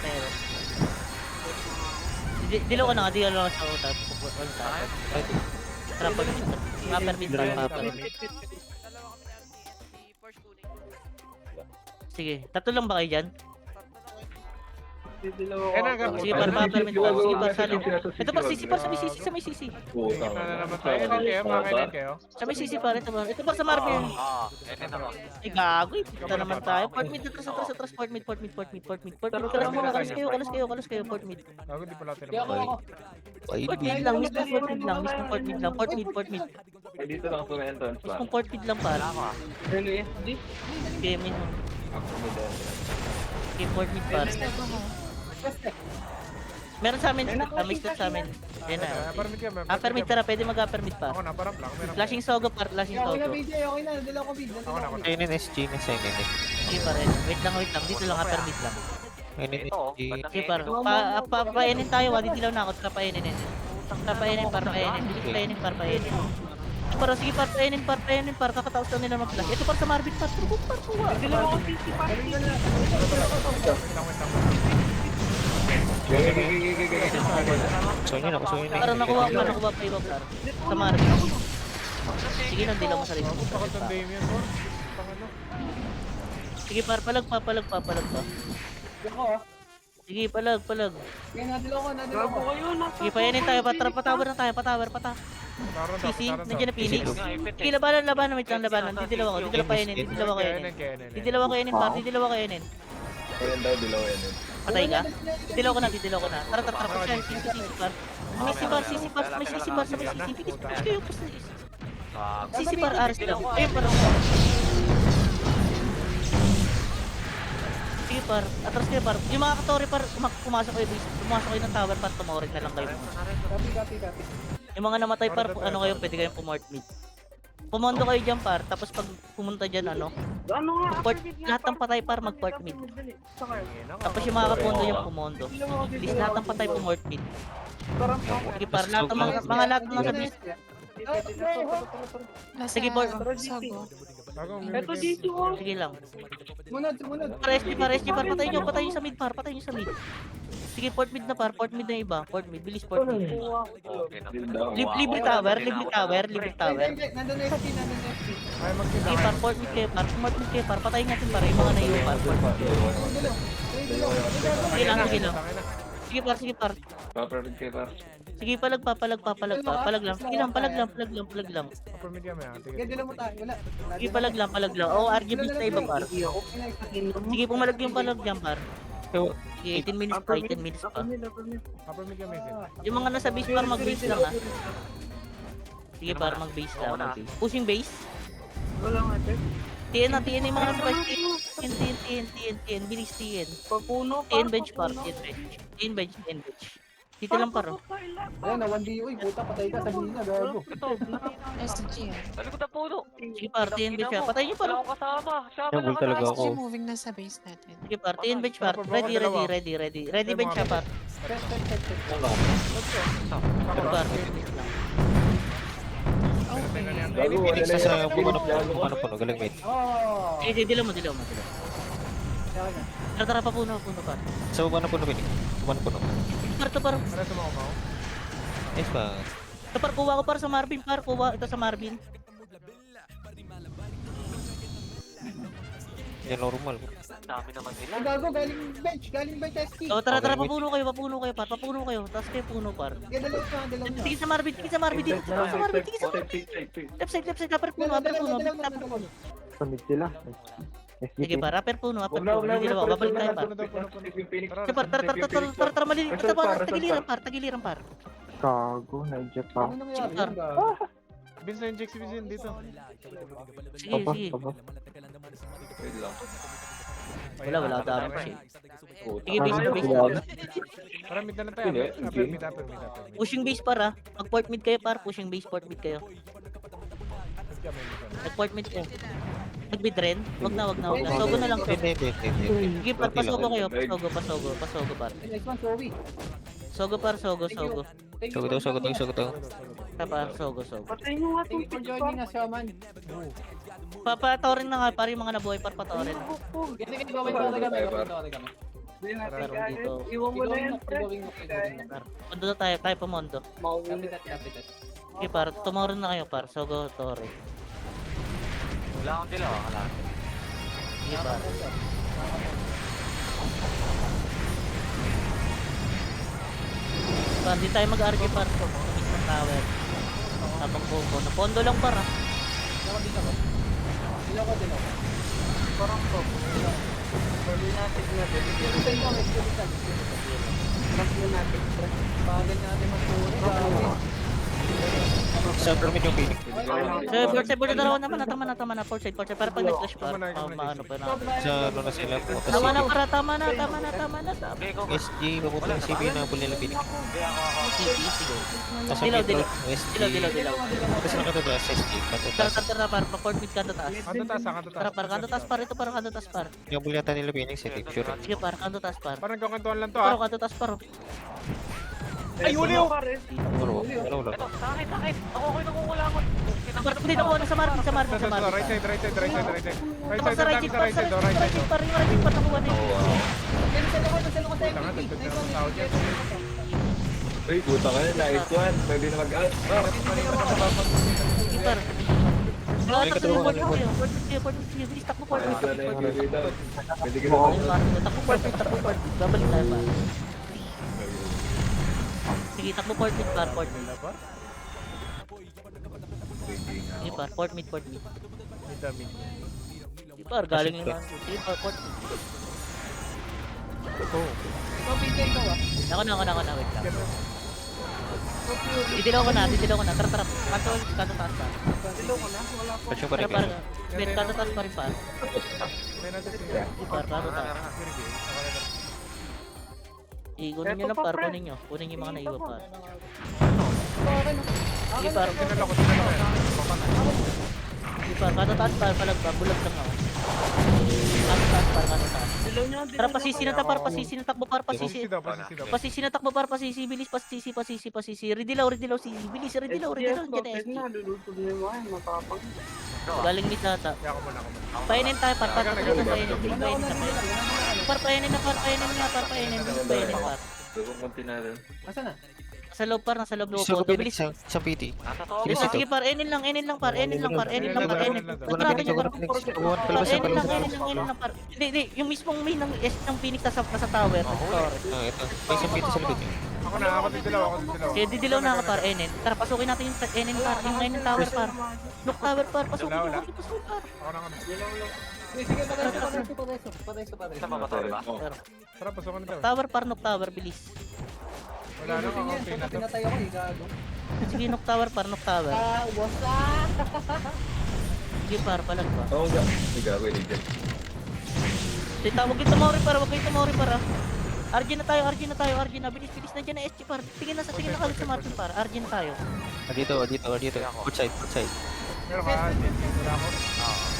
Speaker 2: Pero. Dilo ka na, dilo lang sa utak. Tara pag ma-permit lang, ma-permit. Sige, tatlo lang ba kayo dyan?
Speaker 5: Dilo
Speaker 4: Kaya na, gago.
Speaker 2: Sige par, ma-permit pa. Sige par, salin. Ito par, sisi par, sa may sisi.
Speaker 4: Kita na naman tayo. Makakainin kayo.
Speaker 2: Sa may sisi par, ito par. Ito par sa Marvin.
Speaker 6: Ito na.
Speaker 2: Ay gago, ito naman tayo. Port mid, port mid. Kalas kayo, port mid.
Speaker 4: Gago, di pala
Speaker 1: Kaya ako.
Speaker 4: tinapos.
Speaker 2: Port mid lang, mismong port mid.
Speaker 7: Dito lang sa entrance pa.
Speaker 2: Mismong port mid lang par.
Speaker 5: Ano SD?
Speaker 2: Game in. Okay, port mid par. Meron sa amin, may step sa amin. Yan na.
Speaker 4: Permit kami.
Speaker 2: Permit tara, pwede mag-permit pa.
Speaker 4: Ako na, parang lang.
Speaker 2: Flashing sogo par, flashing
Speaker 1: Okay na,
Speaker 2: sogo.
Speaker 1: BJ. Okay na. Dala ko, BJ.
Speaker 4: Ako na.
Speaker 9: Ayun SG na sa NNS.
Speaker 2: Sige par, wait lang. Dito lang, permit lang.
Speaker 9: NNS.
Speaker 2: Okay par, papainin tayo, didilaw na ako, papainin. Papainin par. Para sige par, painin par, kakataos lang nila mag-flash. Ito par sa Marvin par, turbo par, kuha.
Speaker 5: Dilo mo, PC par.
Speaker 9: So yun ako.
Speaker 2: Parang nakuha pa iba par. Sa Marvin. Sige, nandilaw mo sa rin.
Speaker 4: Bakit ang Damien mo? Pangano?
Speaker 2: Sige par, palag pa.
Speaker 1: Ako, ah.
Speaker 2: Sige, palag.
Speaker 1: Kaya nadalo ko.
Speaker 5: Gago kayo, nasa.
Speaker 2: Sige, painin tayo, patawer na tayo, patawer. Sisi, nandiyan na Phoenix. Sige, labanan, wait lang, labanan. Didilaw ako kainin. Didilaw ako kainin.
Speaker 7: Ayun daw, dilaw yan.
Speaker 2: Patay ka? Didilaw ko na. Tara, sisi par. May sisi par. Bilis kayo, sisi par, aras lang. Ayun, parang. Sige par, atras kayo par. Yung mga katori par, pumasok kayo ng tower par, tumorin na lang kayo.
Speaker 1: Copy.
Speaker 2: Yung mga namatay par, ano kayo, pwede kayong pumort mid. Pumondo kayo dyan par, tapos pag pumunta dyan
Speaker 5: Ano nga?
Speaker 2: lahat ng patay par mag-port mid. Tapos yung mga kapondo yung pumondo. Please lahat ng patay pumort mid. Sige par, lahat ng mga nasa beast.
Speaker 10: Nasa
Speaker 2: Sige, board.
Speaker 10: Sogo.
Speaker 5: Ito dito, oh.
Speaker 2: Sige lang.
Speaker 1: Munod.
Speaker 2: Par, SG par, patayin nyo sa mid par, Sige, port mid na yung iba. Bilis port mid.
Speaker 6: Okay na.
Speaker 2: Libre tower.
Speaker 1: Nandun na ST.
Speaker 4: Ay, magkita
Speaker 2: Sige par, port mid kayo par, patayin natin par, yung mga naiyo par. Sige lang. Sige par.
Speaker 7: Papalit kayo pa.
Speaker 2: Sige, palag pa. Palag lang. Sige lang, palag lang.
Speaker 4: Upper mid kami ha.
Speaker 5: Sige, dila mo tayo. Wala.
Speaker 2: Sige, palag lang. Oo, RGB na iba par.
Speaker 5: Okay na, isakin mo.
Speaker 2: Sige, pumalag yung palag dyan par. Sige, 18 minutes pa, 18 minutes pa.
Speaker 4: Upper mid kami Sin.
Speaker 2: Yung mga nasa base par, mag-base lang ha. Sige par, mag-base lang. Mag-base. Pushing base.
Speaker 5: Wala nga, Ted.
Speaker 2: TN yung mga nasa base. TN. Bilis TN.
Speaker 5: Papuno,
Speaker 2: TN bench par, TN bench. Dito lang par.
Speaker 1: Ayan, na 1D. Uy, puta, patay ka. Sabihin na, gago.
Speaker 10: SG yan.
Speaker 6: Talikod na puno.
Speaker 2: Sige par, TN bench pa. Patay niyo par.
Speaker 6: Wala akong kasama. Siya
Speaker 9: Yung bull talaga
Speaker 10: SG
Speaker 9: ako.
Speaker 10: moving na sa base natin.
Speaker 2: Sige par, TN bench par. Ready bench siya par. Sige par.
Speaker 10: Okay.
Speaker 7: Gago, wala
Speaker 9: Phoenix
Speaker 7: na
Speaker 9: sa
Speaker 7: yung
Speaker 9: puno. Galing mate.
Speaker 1: Oh.
Speaker 2: Sige, dilo mo. Tara, puno par.
Speaker 9: Sa puno Phoenix. Puno.
Speaker 2: To par.
Speaker 4: Para tumakumaw.
Speaker 9: Nice pa.
Speaker 2: To par, kuha ko par sa Marvin par. Kuha ito sa Marvin.
Speaker 9: Yan normal.
Speaker 6: Dami naman nila.
Speaker 1: Ang gago, galing bench ST.
Speaker 2: Oh, tara, papuno kayo par. Papuno kayo. Tapos kayo puno par.
Speaker 1: Sige, dalawa na.
Speaker 2: Sige sa Marvin dito. Sa Marvin. Left side, upper puno.
Speaker 7: Samid sila.
Speaker 2: Sige par, upper puno.
Speaker 7: Wag na,
Speaker 2: Hindi dalawa, babalik tayo par. Sige par, tara, maliliit ka par. Tagiliran par.
Speaker 7: Gago, na-eject pa.
Speaker 1: Ano nangyari?
Speaker 2: Par.
Speaker 4: Vince na inject si Sin dito.
Speaker 2: Sige.
Speaker 7: Tapos.
Speaker 2: Wala dami pa siya. Sige, base.
Speaker 4: Para mid na lang tayo. Upper mid.
Speaker 2: Pushing base par. Mag-port mid kayo par. Pushing base, port mid kayo. Nag-port mid kayo. Nag-mid rin? Wag na. Sogo na lang.
Speaker 9: Hindi.
Speaker 2: Sige par, pasogo kayo. Pasogo par.
Speaker 1: Next one, Zoe.
Speaker 2: Sogo par, sogo.
Speaker 9: Sogo daw.
Speaker 2: Par, sogo.
Speaker 5: Patay nyo nga
Speaker 1: Thank you for joining us, Shaman.
Speaker 2: Papatorin na nga par yung mga nabuhay par patorin.
Speaker 1: Sige, gawin kami.
Speaker 5: Hindi natin
Speaker 2: Pero
Speaker 5: kaya.
Speaker 2: dito.
Speaker 5: Iwan mo na yan, Fred.
Speaker 2: Par. Mondo na tayo pa mondo.
Speaker 1: Kapitat.
Speaker 2: Sige par, tomorrow na kayo par. Sogo, tore.
Speaker 6: Wala akong dilaw. Wala.
Speaker 2: Sige par. Par, di tayo mag-argue par. Mismo tower. Habang combo. Napondo lang par ah.
Speaker 1: Dilaw ko.
Speaker 5: Parang to. Pwede natin na. Trust mo natin.
Speaker 1: Bagal natin magpuro.
Speaker 9: Sa upper mid yung Phoenix.
Speaker 2: So, port side dalawa naman. Tama na. Port side. Para pag nag-flash par. Maano pa na.
Speaker 9: Sa ano na sila. Pumunta
Speaker 2: Tama na
Speaker 9: CB.
Speaker 2: para. Tama na.
Speaker 6: Okay, go.
Speaker 9: SG, papunta ng CB na bull nila Phoenix.
Speaker 2: Sige.
Speaker 9: Tapos
Speaker 2: Dilaw.
Speaker 9: SG.
Speaker 2: Dilaw.
Speaker 9: Tapos nakatataas SG. Patutas.
Speaker 2: Tara par. Pa-port mid kanto taas.
Speaker 4: Kanto
Speaker 2: Tara par. Kanto taas par. Ito par. Kanto taas par.
Speaker 9: Yung bull yata nila Phoenix. Hindi sure.
Speaker 2: Sige par. Kanto taas par.
Speaker 4: Parang nagkakantuan lang to
Speaker 2: Paro.
Speaker 4: ah.
Speaker 2: Kanto taas par.
Speaker 4: Ay, huli oh!
Speaker 9: Wala.
Speaker 6: Ito, sa akin. Ako nakukulangon.
Speaker 2: Par. Dito ko na sa Marvin.
Speaker 4: Sa right side. Right side. Right
Speaker 2: Sa
Speaker 4: side.
Speaker 2: right side par.
Speaker 4: Right side. Right side.
Speaker 2: Par. Yung right side par. Nakuha na yun.
Speaker 1: Salo ko sa
Speaker 4: Tanga, dagdag na ng tao dyan.
Speaker 7: Uy, puta ka na. Nice one. Pwede na mag-out.
Speaker 2: Sige par. Takbo port mid.
Speaker 7: Pwede ka na.
Speaker 2: Takbo port mid. Babalik tayo pa. Sige, takbo port mid par. Sige par, port mid.
Speaker 4: Mid.
Speaker 2: Sige par, galing yung lang. Sige par, port mid. Nako, wait lang. Didilaw ko na. Tara. Kanto taas pa.
Speaker 9: Pasyon pa rin
Speaker 2: Par.
Speaker 9: kayo.
Speaker 2: Wait, kanto taas pa rin pa.
Speaker 4: May nasa sin.
Speaker 2: Sige par, kanto taas. Kunin nyo lang par, kunin yung mga naiwa par. Sige par,
Speaker 4: Tinala ko.
Speaker 2: sige par, kanto taas par, palag pa, bulag lang ako. Kanto taas. Tara, pasisi na takbo par, pasisi.
Speaker 4: Pasisi daw.
Speaker 2: Pasisi na takbo par, pasisi, bilis, pasisi. Ridilaw, sisi, bilis, ridilaw, dyan na ST.
Speaker 5: Nalulutog na yung mga matapang.
Speaker 2: Galing mid nata.
Speaker 4: Kaya ako muna.
Speaker 2: Painin tayo par, painin na par.
Speaker 1: Asa na?
Speaker 2: Nasa loob par, nasa loob
Speaker 9: Sa
Speaker 2: po.
Speaker 9: Phoenix.
Speaker 2: Bilis.
Speaker 9: Sa PT.
Speaker 6: Nasa to.
Speaker 2: Sige par, enin lang par. Kontrado nyo par. Enin lang par. Hindi, yung mismong main ng Phoenix nasa tower.
Speaker 9: Ito. May sa PT sa likod niya.
Speaker 4: Ako ako din dalawa.
Speaker 2: Kaya didilaw na ako par, Enen. Tara, pasukin natin yung Enen par, yung Enen tower par. Nook tower par, pasukin
Speaker 4: Wala.
Speaker 2: yung pasukin par.
Speaker 4: Ako na.
Speaker 1: Sige, patay.
Speaker 6: Isa pa matay ba?
Speaker 4: Tara, pasukan na daw.
Speaker 2: Tower par, Nook tower, bilis.
Speaker 4: Wala na, kakampi na to.
Speaker 1: Pinatay ako eh, gago.
Speaker 2: Sige, Nook tower par, Nook tower. Sige par, palag pa.
Speaker 7: Oo nga. Sige, wait.
Speaker 2: Huwag kayo tumori par, huwag kayo tumori par ah. Arjun na tayo, bilis na dyan na SG par. Tingin na kalit sa Martin par, Arjun na tayo.
Speaker 9: Dito. Good side.
Speaker 4: Meron ka, wala ako.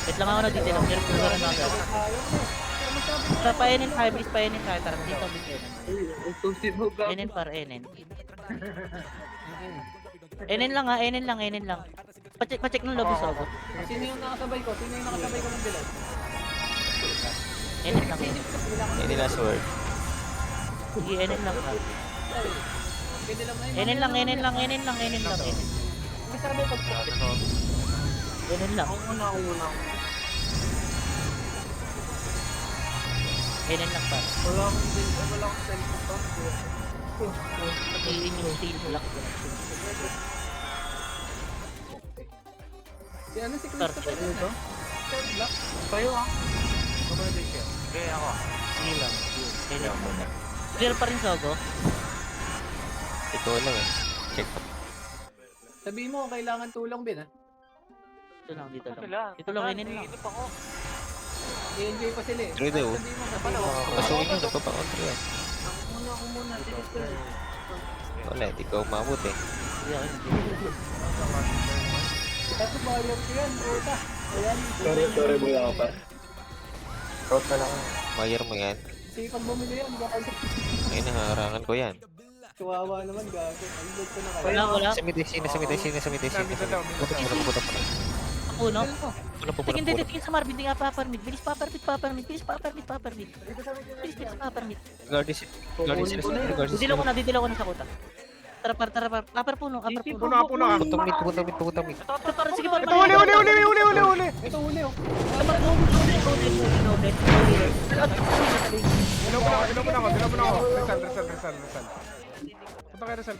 Speaker 2: Wait lang ako na dito lang, meron ko na agad. Tara, painin tayo, bilis painin tayo, tara, dito, bilis. Enen par, Enen. Enen lang ha, Enen lang. Pacheck ng lobby sogo.
Speaker 1: Sino yung nakasabay ko ng bilay?
Speaker 2: Enen lang.
Speaker 9: Hindi last word.
Speaker 2: Sige, Enen lang ha.
Speaker 1: Pwede lang na yun.
Speaker 2: Enen lang.
Speaker 1: May sabay pag
Speaker 2: Enen lang. Enen lang pa.
Speaker 5: Wala akong cellphone pa.
Speaker 2: Pag-iin yung steel block.
Speaker 1: Si ano si
Speaker 2: Start
Speaker 1: Christopher
Speaker 2: yun.
Speaker 1: ito? Third block.
Speaker 5: Kayo ah.
Speaker 6: Sige, ako.
Speaker 2: Sige lang. Enen. Clear pa rin sogo.
Speaker 9: Ito lang eh. Check.
Speaker 1: Sabihin mo kung kailangan tulong bin ha.
Speaker 2: Dito lang, dito lang.
Speaker 6: Sila.
Speaker 2: Dito lang, Enen lang.
Speaker 6: Iinip ako.
Speaker 1: I-enjoy pa sila eh.
Speaker 9: True daw.
Speaker 1: Sabihin mo kapalo.
Speaker 9: Pasukin nyo, nagpapa-counter yan.
Speaker 5: Ako muna. Tinis ko eh.
Speaker 9: Wala, hindi ka umabot eh.
Speaker 2: Sige ako hindi.
Speaker 1: Ito bayad ko yan, puta. Ayan.
Speaker 7: Sorry, boy ako pa. Out na lang.
Speaker 9: Mayer mo yan.
Speaker 1: Sipag bumili yan, gago.
Speaker 9: Ay, naharangan ko yan.
Speaker 1: Kawawa naman, gago. Ang load ko na kayo.
Speaker 2: Wala.
Speaker 9: Sa mid, sino. Pupunta mo.
Speaker 2: Puno.
Speaker 9: Pupunta po.
Speaker 2: Tingin sa Marvin, hindi nga paparmit. Bilis paparmit. Bilis paparmit.
Speaker 9: Guardian sila.
Speaker 2: Didilaw ko na sa kuta. Tara par. Upper puno.
Speaker 4: Puno ka.
Speaker 9: Pupunta mid.
Speaker 2: Sige par.
Speaker 4: Ito, uli!
Speaker 1: Ito uli oh.
Speaker 4: Dilaw mo na ako. Rizal. Punta kay Rizal.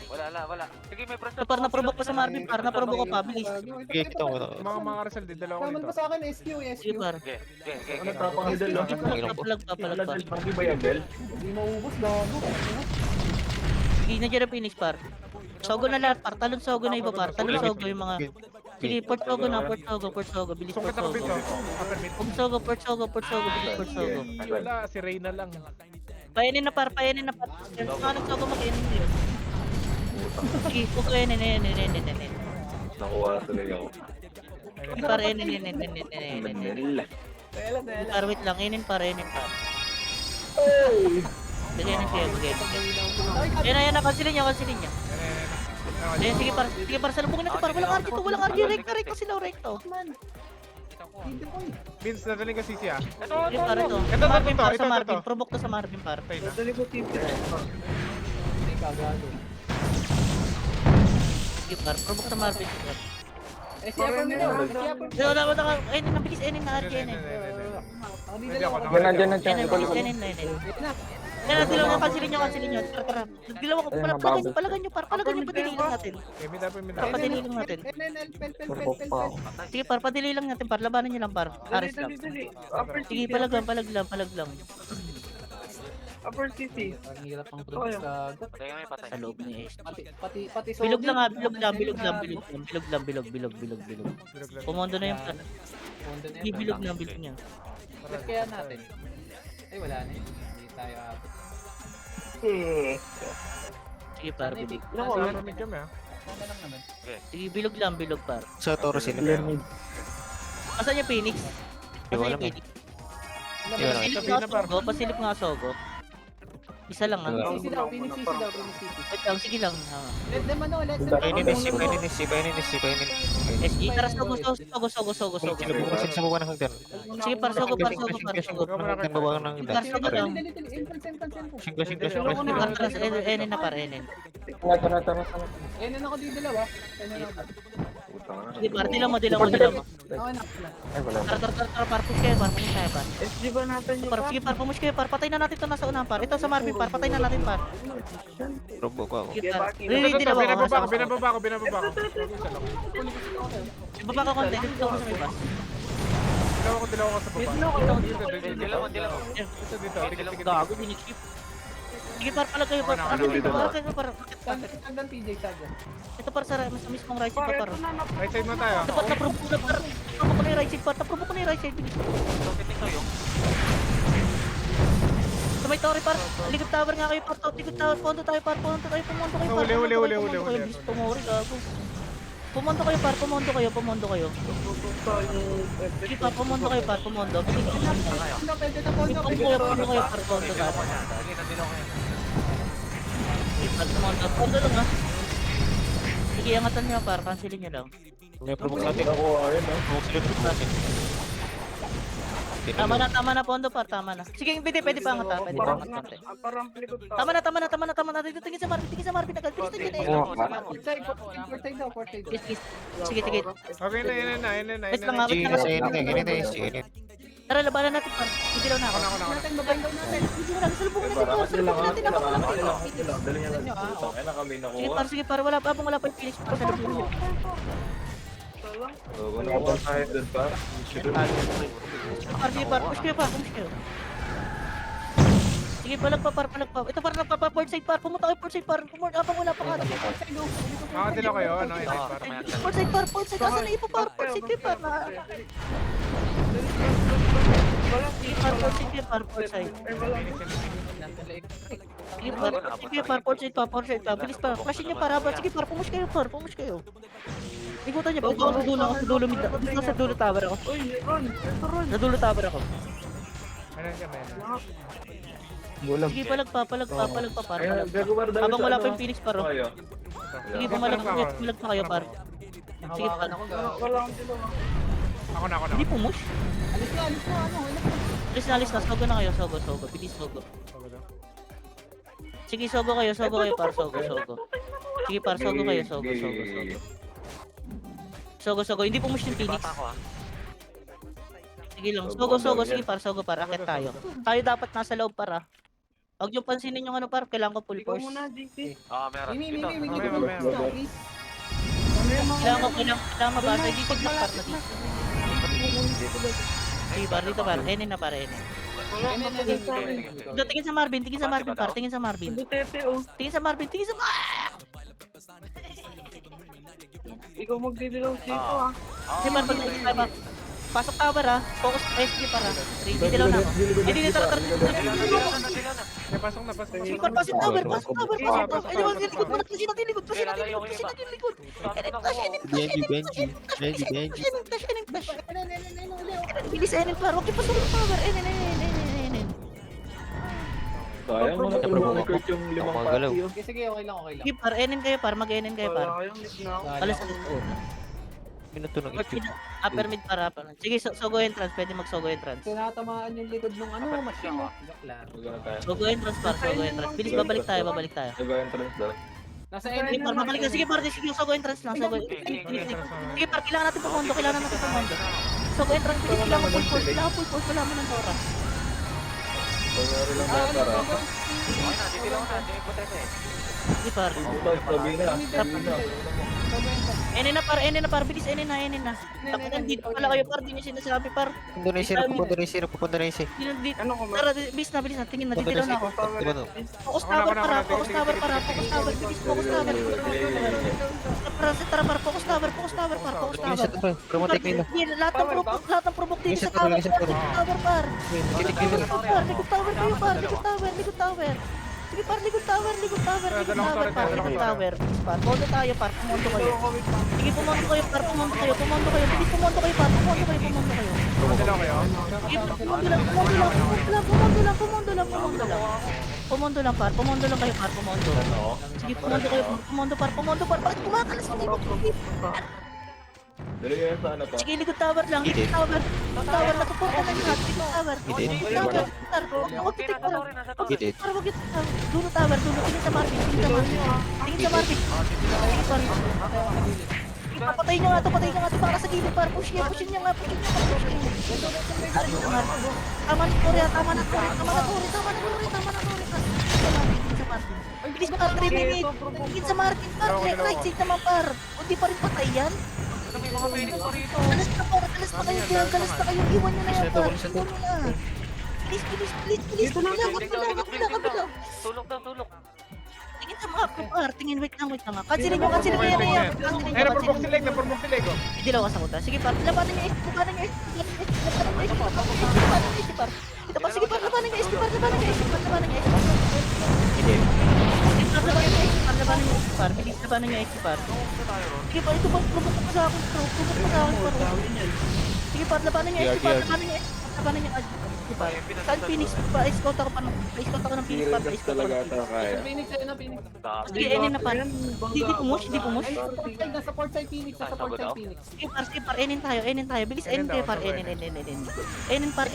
Speaker 6: Wala. Sige, may press
Speaker 2: Par naprovoke pa sa Marvin par. Naprovoke pa. Bilis.
Speaker 9: Okay, kita mo.
Speaker 4: Mga Rizal din, dalawa ko
Speaker 1: Kaman
Speaker 4: dito.
Speaker 1: pa sa akin, SQ.
Speaker 2: Sige par.
Speaker 6: Okay.
Speaker 7: Ano tapang idol ah?
Speaker 2: Palag pa.
Speaker 7: Hindi ba yan, Bel?
Speaker 1: Hindi maubos, gago.
Speaker 2: Sige na dyan ang finish par. Sogo na lahat par. Talon sogo na iba par. Talon sogo yung mga... Sige, port sogo. Bilis
Speaker 4: Sungkit
Speaker 2: port
Speaker 4: ako
Speaker 2: sogo.
Speaker 4: dito. Upper mid.
Speaker 2: Port sogo. Bilis port sogo.
Speaker 4: Wala, si Reyna lang.
Speaker 2: Painin na par. Ano sogo mag-inin yun? Sige, puko inin.
Speaker 7: Nakuha tuloy ako.
Speaker 2: Par inin. Par wait lang, inin par. Sige, inin siya, mag-inin. Yan na, kansilin niya. Ayan, sige par, salubungin natin par. Walang RG, recto sila, recto.
Speaker 4: Vince, nadaling ka CC ah.
Speaker 2: Sige par ito.
Speaker 4: Ito.
Speaker 2: Sa Marvin, provoke to sa Marvin par.
Speaker 4: Tayo na.
Speaker 5: Dali ko TV.
Speaker 1: Hindi ka, gago.
Speaker 2: Sige par, provoke sa Marvin.
Speaker 1: Eh, siya pa nila.
Speaker 2: Wala, inin na, bilis, inin na RG, inin.
Speaker 1: Hindi dalawa.
Speaker 7: Diyan na.
Speaker 2: Yan, dilaw na, kansilin nyo. Tara. Dilaw ako, palagan nyo, padili lang natin.
Speaker 4: Mid up.
Speaker 2: Padili lang natin.
Speaker 7: Turbok pa ako.
Speaker 2: Sige par, padili lang natin par, labanan nyo lang par. Aris lang. Sige, palag lang.
Speaker 5: Upper city.
Speaker 1: Ang hirap ang province, gago.
Speaker 6: Kaya may patay.
Speaker 2: Sa loob ni S.
Speaker 1: Pati
Speaker 2: Bilog lang. Pumondo na yung plan. Sige, bilog niya.
Speaker 1: Let's kaya natin. Ay, wala na eh. Hindi tayo abot.
Speaker 2: Sige par, bilog.
Speaker 4: Upper mid kami ah.
Speaker 1: Sana lang naman.
Speaker 2: Sige, bilog par.
Speaker 9: Sa Toro sila ba?
Speaker 2: Asan yung Phoenix?
Speaker 9: Hindi ko alam eh.
Speaker 2: Pasilip nga sogo. Isa lang ah.
Speaker 1: Phoenix daw.
Speaker 2: Wait lang, sige lang.
Speaker 1: Let them ano, let them.
Speaker 9: Painin SG.
Speaker 2: SG, tara sogo.
Speaker 9: Sinubuksan sa baba ng hagdan.
Speaker 2: Sige par, sogo.
Speaker 9: Ang baba ng hagdan.
Speaker 2: Par, sogo lang.
Speaker 9: Singko.
Speaker 2: Par, tara sa Enen na par, Enen.
Speaker 7: Tara.
Speaker 1: Eh, nan ako di dalawa. Eh, nan ako.
Speaker 2: Sige par, dilam mo.
Speaker 1: Okay na, okay na.
Speaker 7: Ay, wala.
Speaker 2: Tara, par, push kayo, par, push tayo, par.
Speaker 5: SG ba natin yung
Speaker 2: Par, sige par, push kayo, par, patay na natin ito nasa unahan, par. Ito sa Marvin, par, patay na natin, par.
Speaker 9: Robo ko ako.
Speaker 2: Sige par,
Speaker 4: Ito,
Speaker 2: ready na ba?
Speaker 4: binababa ko. Isa lang.
Speaker 2: Ibaba ka konti, dito ako sa may bus.
Speaker 4: Dilaw ako sa baba.
Speaker 6: Dilaw mo.
Speaker 4: Dito.
Speaker 2: Gago, binitip. Sige par, palag kayo, par. Ano dito, par, kayo, par.
Speaker 1: Sagdan, PJ, sagdan.
Speaker 2: Ito par, sa mismong right side, par.
Speaker 4: Right side mo tayo.
Speaker 2: Dapat na-provoke na, par. Naprovoke ko na yung right side, par. Naprovoke ko na yung right side. Sa may tower, par. Likod tower nga kayo, par. Likod tower, pondo tayo, par. Pumunto kayo, par.
Speaker 4: Huli.
Speaker 2: Bilis tumori, gago. Pumunto kayo, par. Pumunto kayo. Sige, par. Pumunto kayo, par. Pumunto. Bilis ka na.
Speaker 1: Pondo, pwede na
Speaker 2: Pumunto kayo, par. Pumunto tayo. Sige, par. Pumunto lang, ha. Sige, angatan nyo, par. Cancelin nyo lang.
Speaker 9: May provoke natin. Provoke sila ng natin.
Speaker 2: Tama na, Pondo, par. Tama na. Sige, pwede pa angat, ha. Pwede pa angat konti.
Speaker 5: Parang likod pa.
Speaker 2: Tama na. Dito, tingin sa Marvin agad. Bilis.
Speaker 1: Port side daw.
Speaker 2: Sige.
Speaker 4: Okay na, yun na.
Speaker 2: Wait lang, ha.
Speaker 9: Sige, init.
Speaker 2: Tara, labanan natin, par. Hindi lang na ako.
Speaker 1: Natin, babayin daw natin.
Speaker 2: Hindi mo lang, salubungin natin to. Salubungin natin ako.
Speaker 7: Dali niya lang. Ay, na kami nakuha.
Speaker 2: Sige, par. Wala pa yung Felix. Par, salubungin mo.
Speaker 7: Wala tayo doon pa.
Speaker 2: Sige, par. Push kayo. Sige, palag pa. Ito, par, port side, par. Pumunta kayo, port side, par. Abang wala pa ka.
Speaker 4: Makakadila kayo, ano,
Speaker 2: Port side, par. Asan na ipo, par? Port side kayo, par. Sige, par. Port side. Sige, par. Port side pa. Bilis pa. Flashin niyo, par. Sige, par. Pumush kayo. Ikutan niyo. Bago ako sa dulo. Dito sa dulo tower ako. Sa dulo tower ako.
Speaker 4: Meron siya.
Speaker 7: Bulag.
Speaker 2: Sige, palag pa, par.
Speaker 7: Ayun, gagawin daw
Speaker 2: Habang
Speaker 7: sa
Speaker 2: wala
Speaker 7: ano.
Speaker 2: pa yung Phoenix, par. oh.
Speaker 7: Tayo.
Speaker 2: Sige, pumalag pa kayo, par. Sige, par.
Speaker 4: Ako na.
Speaker 2: Hindi pumush.
Speaker 1: Alis na,
Speaker 2: Alis na. Sogo na kayo, sogo. Bilis, sogo. Sige, sogo kayo, par. Sogo. Sige, par. Sogo kayo, sogo. Sogo. Hindi pumush yung Phoenix. Sige lang. Sogo. Sige, par. Sogo, par. Akit tayo. Tayo dapat nasa loob, para. Huwag yung pansinin yung ano, par. Kailangan ko full force.
Speaker 6: Meron.
Speaker 1: Mimi,
Speaker 6: Dito.
Speaker 1: we need to
Speaker 4: Mamaya.
Speaker 1: go now, please.
Speaker 2: Kailangan mabasa. Hindi ko block, par. Sige, par. Dito, par. Enin na, par. Dito, tingin sa Marvin, par. Tingin sa Marvin.
Speaker 5: Ikaw magdidilaw dito ah.
Speaker 2: Sige, par. Pag pasok tower, ha. Focus SG, para. Ready lang na ako. Hindi, tara.
Speaker 4: Pasok na.
Speaker 2: Sige, par. Pasok tower. Ay, di ba, likod mo na. Kasi natin likod.
Speaker 9: Benji.
Speaker 2: Flash. Bilis, Enin, par. Huwag yung pasok ng tower. Enin.
Speaker 7: Sayang mo na tulungan ko yung limang
Speaker 9: Ako magalaw.
Speaker 7: pati.
Speaker 1: Sige, okay lang.
Speaker 2: Sige, par. Enin kayo, par. Mag-Enin kayo, par.
Speaker 5: Wala kayong miss na ako.
Speaker 2: Alas
Speaker 9: Minuto ng issue.
Speaker 2: upper mid, para. Sige, sogo entrance. Pwede mag-sogo entrance.
Speaker 1: Tinatamaan yung likod nung machine. Joke lang.
Speaker 7: Magana tayo.
Speaker 2: Sogo entrance, par. Sogo entrance. Bilis, babalik tayo.
Speaker 7: Nag-entrance daw.
Speaker 1: Nasa
Speaker 2: Sige,
Speaker 1: enemy.
Speaker 2: par. Babalik na. Sige, par. Sige, sogo entrance lang. Sige, par. Kailangan natin pumondo. Sogo entrance. Bilis, kailangan full force. Wala mo ng Dora.
Speaker 7: Pagkari lang tayo para.
Speaker 2: Sige, par.
Speaker 7: Sabi na.
Speaker 2: Enin na, par. Bilis, enin na. Tapos nandito pala kayo, par. Di nyo sinasabi, par.
Speaker 9: Pupunta na yung sir.
Speaker 5: Ano ko
Speaker 2: Tara, bilis na. Tingin na. Dito na ako.
Speaker 9: Diba no?
Speaker 2: Focus tower, para. Focus tower. Bilis, focus tower. Tara, par. Focus tower, par.
Speaker 9: Yung isa to ba? Promote nila.
Speaker 2: Lahat ng provoke dito sa tower. Tower, par. Likod tower kayo, par. Likod tower. Sige, par. Likod tower. Par. Pondo tayo, par. Pumondo kayo. Sige, pumondo kayo, par. Pumondo kayo. Bilis, pumondo kayo, par. Pumondo kayo.
Speaker 4: Makakadila kayo.
Speaker 2: Sige, pumondo lang, par. Pumondo lang kayo, par. Sige, pumondo, par. Bakit kumakalas?
Speaker 7: Dali yan sa ano pa.
Speaker 2: Sige, likod tower lang. Tower, napupunta na lahat. Likod tower. Huwag titik, par. Dulo tower. Tingin sa Marvin. Sige, par. Sige, Patayin nyo nga to, patayin nyo nga to para sa gilid par. Push nyo nga, push nyo. Tama na Tori, tama na Tori. Ang bilis par, 3 minutes. Higit sa Martin par, right side naman par. Hindi pa rin patay yan. Galas na kayo dyan, galas na kayo. Iwan nyo na yan par, iwan nyo na. Bilis. Kabila.
Speaker 6: Tulok.
Speaker 2: Tingin sa map, par. Tingin, wait lang. Kansilin nyo yan.
Speaker 4: Eh, napurpok si Leg. Oh.
Speaker 2: Dilaw ka sa kuta. Sige par, labanan nyo SP par. Ito pa, sige par, labanan nyo SP par. Labanan nyo SP par. Bilis labanan nyo SP par. Sige par, ito pa, pumupok pa sa akin par. Sige par, labanan nyo SP par. Labanan nyo SP par. Saan Phoenix? Pa-scout ako ng Phoenix par.
Speaker 1: Phoenix, ayun na, Phoenix.
Speaker 2: Sige, enin na par. Hindi pumush.
Speaker 1: Nasa port side Phoenix.
Speaker 2: Sige par, enin tayo. Bilis, enin tayo par. Enin par.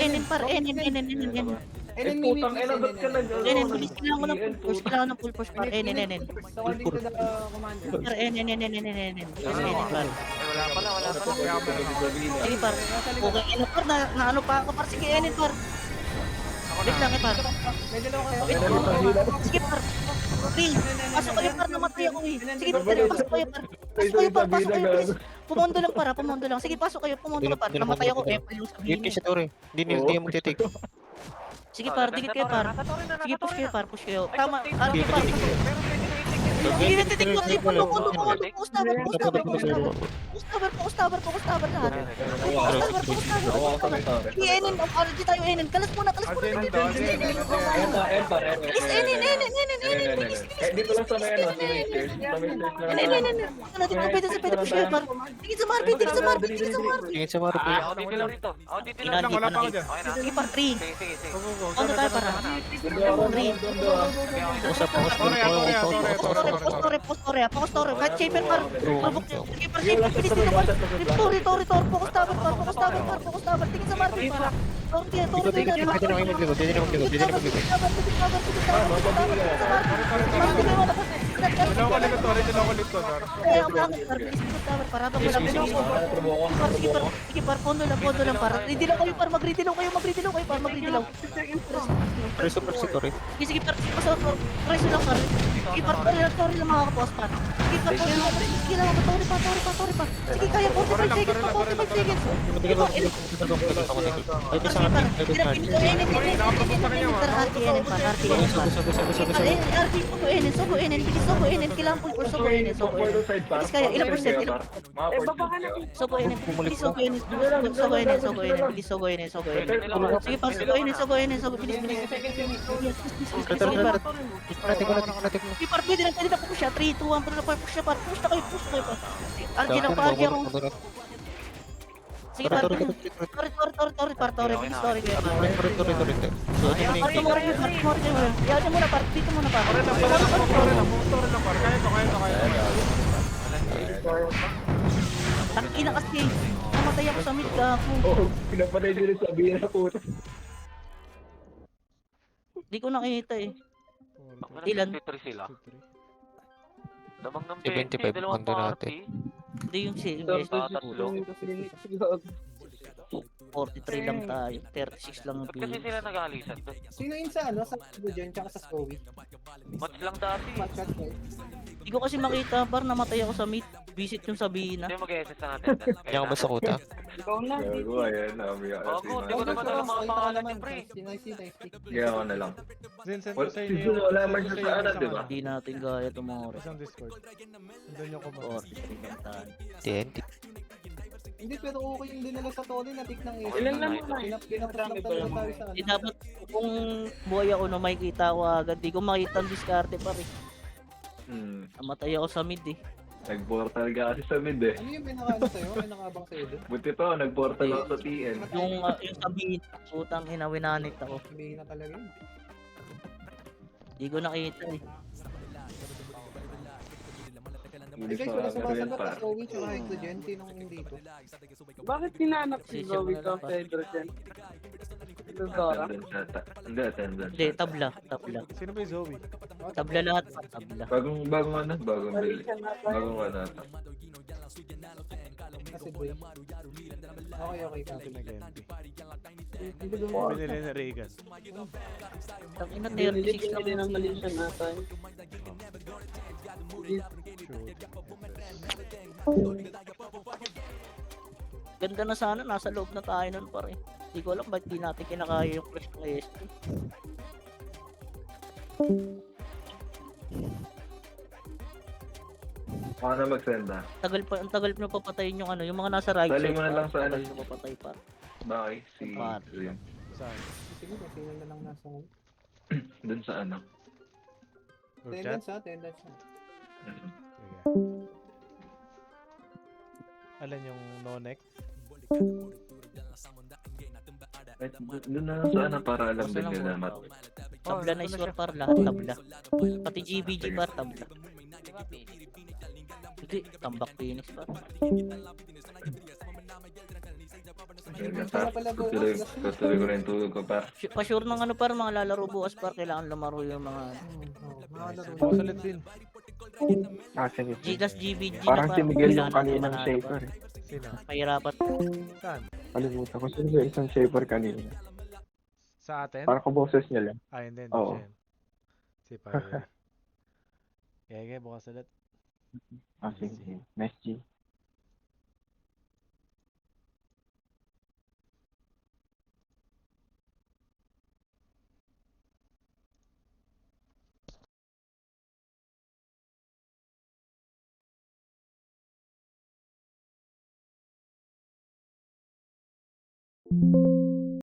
Speaker 5: Putang ina, ba't ka
Speaker 2: Enin, bilis. Kailangan ng full push par. Enin.
Speaker 1: According to the commander.
Speaker 2: Par, enin par.
Speaker 6: Wala pala.
Speaker 2: Sige par. Okay, enin par. Na ano pa ako par. Sige, enin par. Wait lang par.
Speaker 1: May dalawa kayo.
Speaker 2: Sige par. Please, pasok kayo par. Namatay ako eh. Sige, pasok kayo par. Please. Pumondo lang. Sige, pasok kayo. Pumondo par. Namatay ako eh.
Speaker 9: Dikit kayo sa Tori. Hindi mo titik.
Speaker 2: Sige par, dikit kayo par. Sige, push kayo. Tama, RP par. Hindi na titik mo, Push tower lahat. Sige, Enin, RG tayo, Enin. Kalas muna. Bilis, Enin.
Speaker 5: Dito lang sa may ano,
Speaker 2: Enin. Pwede push kayo par. Tingin sa Marvin.
Speaker 9: Tingin sa Marvin.
Speaker 6: Ako dito lang rito.
Speaker 4: Wala pa ako dyan.
Speaker 2: Sige par, 3.
Speaker 6: Sige.
Speaker 2: Ano tayo para? 3.
Speaker 9: Usap.
Speaker 2: Post story. Kahit shaper par. Sige par, shaper. Bilis dito par. Tori. Focus tower. Tingin sa Marvin par. Tori.
Speaker 9: Pwede na kayo magligo.
Speaker 4: Dalawa ko likod, Tori.
Speaker 2: Kaya ang pangit par. Bilis dito tower para habang wala bilis. Sige par, pondo lang par. Ready lang kayo par. Mag-ready lang kayo par.
Speaker 9: Preso si Tori.
Speaker 2: Sige par, preso lang par. Sige par, Tori lang makakapost par. Sige par, sige lang ako, Tori pa. Sige kaya, 45 seconds.
Speaker 9: Ito sa
Speaker 2: Sige par,
Speaker 9: ating.
Speaker 2: Sogo Enin, kailangan full push, Sogo Enin. Bilis kaya, ilang percent? Sogo Enin. Bilis Sogo Enin. Sige par, Sogo Enin. Bilis. Sige par, pwede na push siya. 3, 2, 1, pero na push siya par. Push na kayo par. RG ako. Sige par, Tori, bilis Tori kayo par. Yan muna par, dito muna par.
Speaker 4: Tori lang, par. Kaya to.
Speaker 2: Tangina kasi, namatay ako sa mid ka ako.
Speaker 5: Pinapatay din sa sabihin na puto.
Speaker 2: Di ko nakita eh. Ilan?
Speaker 6: 53 sila. Lamang ng
Speaker 9: 75
Speaker 6: dalawang
Speaker 9: pondo natin.
Speaker 6: party.
Speaker 2: Hindi yung
Speaker 6: Tatlo.
Speaker 2: 43 lang tayo, 36 lang ang
Speaker 6: Ba't kasi
Speaker 2: pili.
Speaker 6: sila nag-aalisan doon?
Speaker 1: Sino yun sa ano? Sa Bujan, tsaka sa Scowie?
Speaker 6: Match lang dati.
Speaker 1: Matchat ko.
Speaker 2: Hindi ko kasi makita par, namatay ako sa mid. Visit yung sabihin na.
Speaker 6: Hindi mag-SS na natin.
Speaker 9: Yan ka ba sa kuta?
Speaker 8: Gago, ayan.
Speaker 6: Bago, hindi ko naman alam mga pangalan niya, pre.
Speaker 8: Kaya ako na lang.
Speaker 4: Send ko
Speaker 8: What?
Speaker 4: sa
Speaker 8: Si
Speaker 4: inyo.
Speaker 8: Jun, wala man siya sa aral, di ba?
Speaker 2: Hindi natin gaya tumori.
Speaker 4: Isang Discord. Doon yung kumakas.
Speaker 2: 43 lang tayo.
Speaker 9: TNT.
Speaker 1: Hindi, pero okay yung dinala sa Tony, natik ng AC.
Speaker 6: Ilan lang
Speaker 1: Pinaprak lang talaga tayo sa
Speaker 2: Hindi
Speaker 1: ano.
Speaker 2: dapat kung buhay ako na makikita ko agad. Di ko makita ang diskarte par eh. Namatay ako sa mid eh.
Speaker 8: Nag-portal ka kasi sa mid eh.
Speaker 1: Ano yung pinaka-ano sa'yo? May nakabang sa'yo doon?
Speaker 8: Buti to, nag-portal ako sa TN.
Speaker 2: Yung sabihin, putang ina, winanit ako.
Speaker 1: Sabihin na talaga yun.
Speaker 2: Di ko nakita eh.
Speaker 8: Hindi
Speaker 1: Guys,
Speaker 8: pa
Speaker 1: wala
Speaker 8: ganun
Speaker 1: sumasagot
Speaker 8: pa.
Speaker 1: sa Scowie tsaka Hydrogen. Sinong dito?
Speaker 5: Bakit hinanap si
Speaker 2: Sisyo
Speaker 5: Zoe
Speaker 2: mo na
Speaker 5: ko
Speaker 2: lang,
Speaker 5: sa
Speaker 2: par.
Speaker 5: Hydrogen? Dora.
Speaker 8: Attendance ata. Hindi, attendance.
Speaker 2: Hindi,
Speaker 8: ata.
Speaker 2: tabla. Tabla.
Speaker 4: Sino ba yung Zoe?
Speaker 2: Tabla lahat. Tabla.
Speaker 8: Bagong ano? Bagong
Speaker 5: Mali
Speaker 8: bili.
Speaker 5: siya na.
Speaker 8: Bagong ano ata.
Speaker 1: Kasi boy. Okay,
Speaker 4: Ito na Genji.
Speaker 5: Hindi gumawa.
Speaker 4: Binili na Reagan.
Speaker 2: Ang ina,
Speaker 5: Hindi
Speaker 2: 36 lang.
Speaker 5: pinili ng Malaysian ata.
Speaker 2: Ganda na sana, nasa loob na tayo nun pa rin. Hindi ko alam ba't di natin kinakaya yung clash ng ASP.
Speaker 8: Baka na mag-send ah.
Speaker 2: Ang tagal nyo papatayin yung ano, yung mga nasa right
Speaker 8: Dali
Speaker 2: side.
Speaker 8: mo na lang sa
Speaker 2: tagal
Speaker 8: ano.
Speaker 2: nyo papatay pa.
Speaker 8: Bakit? Si
Speaker 2: Par.
Speaker 8: Rim.
Speaker 4: Saan?
Speaker 1: Sige, kung sino na lang nasa
Speaker 8: Doon sa ano.
Speaker 4: Group chat?
Speaker 1: attendance ha.
Speaker 8: Mhm.
Speaker 4: Sige. Alan yung no-neck?
Speaker 8: Kahit doon na lang sa ano para alam
Speaker 2: Basta
Speaker 8: din
Speaker 2: lang
Speaker 8: nila
Speaker 2: work
Speaker 8: mat.
Speaker 2: out. Tabla
Speaker 4: Oh,
Speaker 2: na
Speaker 4: ano
Speaker 2: iswar
Speaker 4: siya?
Speaker 2: par, lahat tabla. Pati GBG par, tabla. Hindi, tambak Phoenix par.
Speaker 8: Tutuloy ko na yung tulog ko pa.
Speaker 2: Pa-sure ng ano par, mga lalaro bukas par, kailangan lumaro yung mga
Speaker 4: Baka salit din.
Speaker 7: Ah, sige.
Speaker 2: Gigas GBG
Speaker 7: Parang
Speaker 2: na
Speaker 7: si
Speaker 2: par.
Speaker 7: Miguel yung
Speaker 2: Kailangan
Speaker 7: kaninang
Speaker 2: manalo,
Speaker 7: shaper.
Speaker 2: par.
Speaker 4: Sino?
Speaker 2: Mahirapat.
Speaker 4: Saan?
Speaker 7: Kalimutan ko. Sino yung isang shaper kanina?
Speaker 4: Sa atin?
Speaker 7: Parang kaboses niya lang.
Speaker 4: Ah, hindi.
Speaker 7: Oo.
Speaker 4: Siya yun. Si Pyre. Kaya bukas ulit.
Speaker 7: Ah, sige. Nice G.
Speaker 5: Thank you.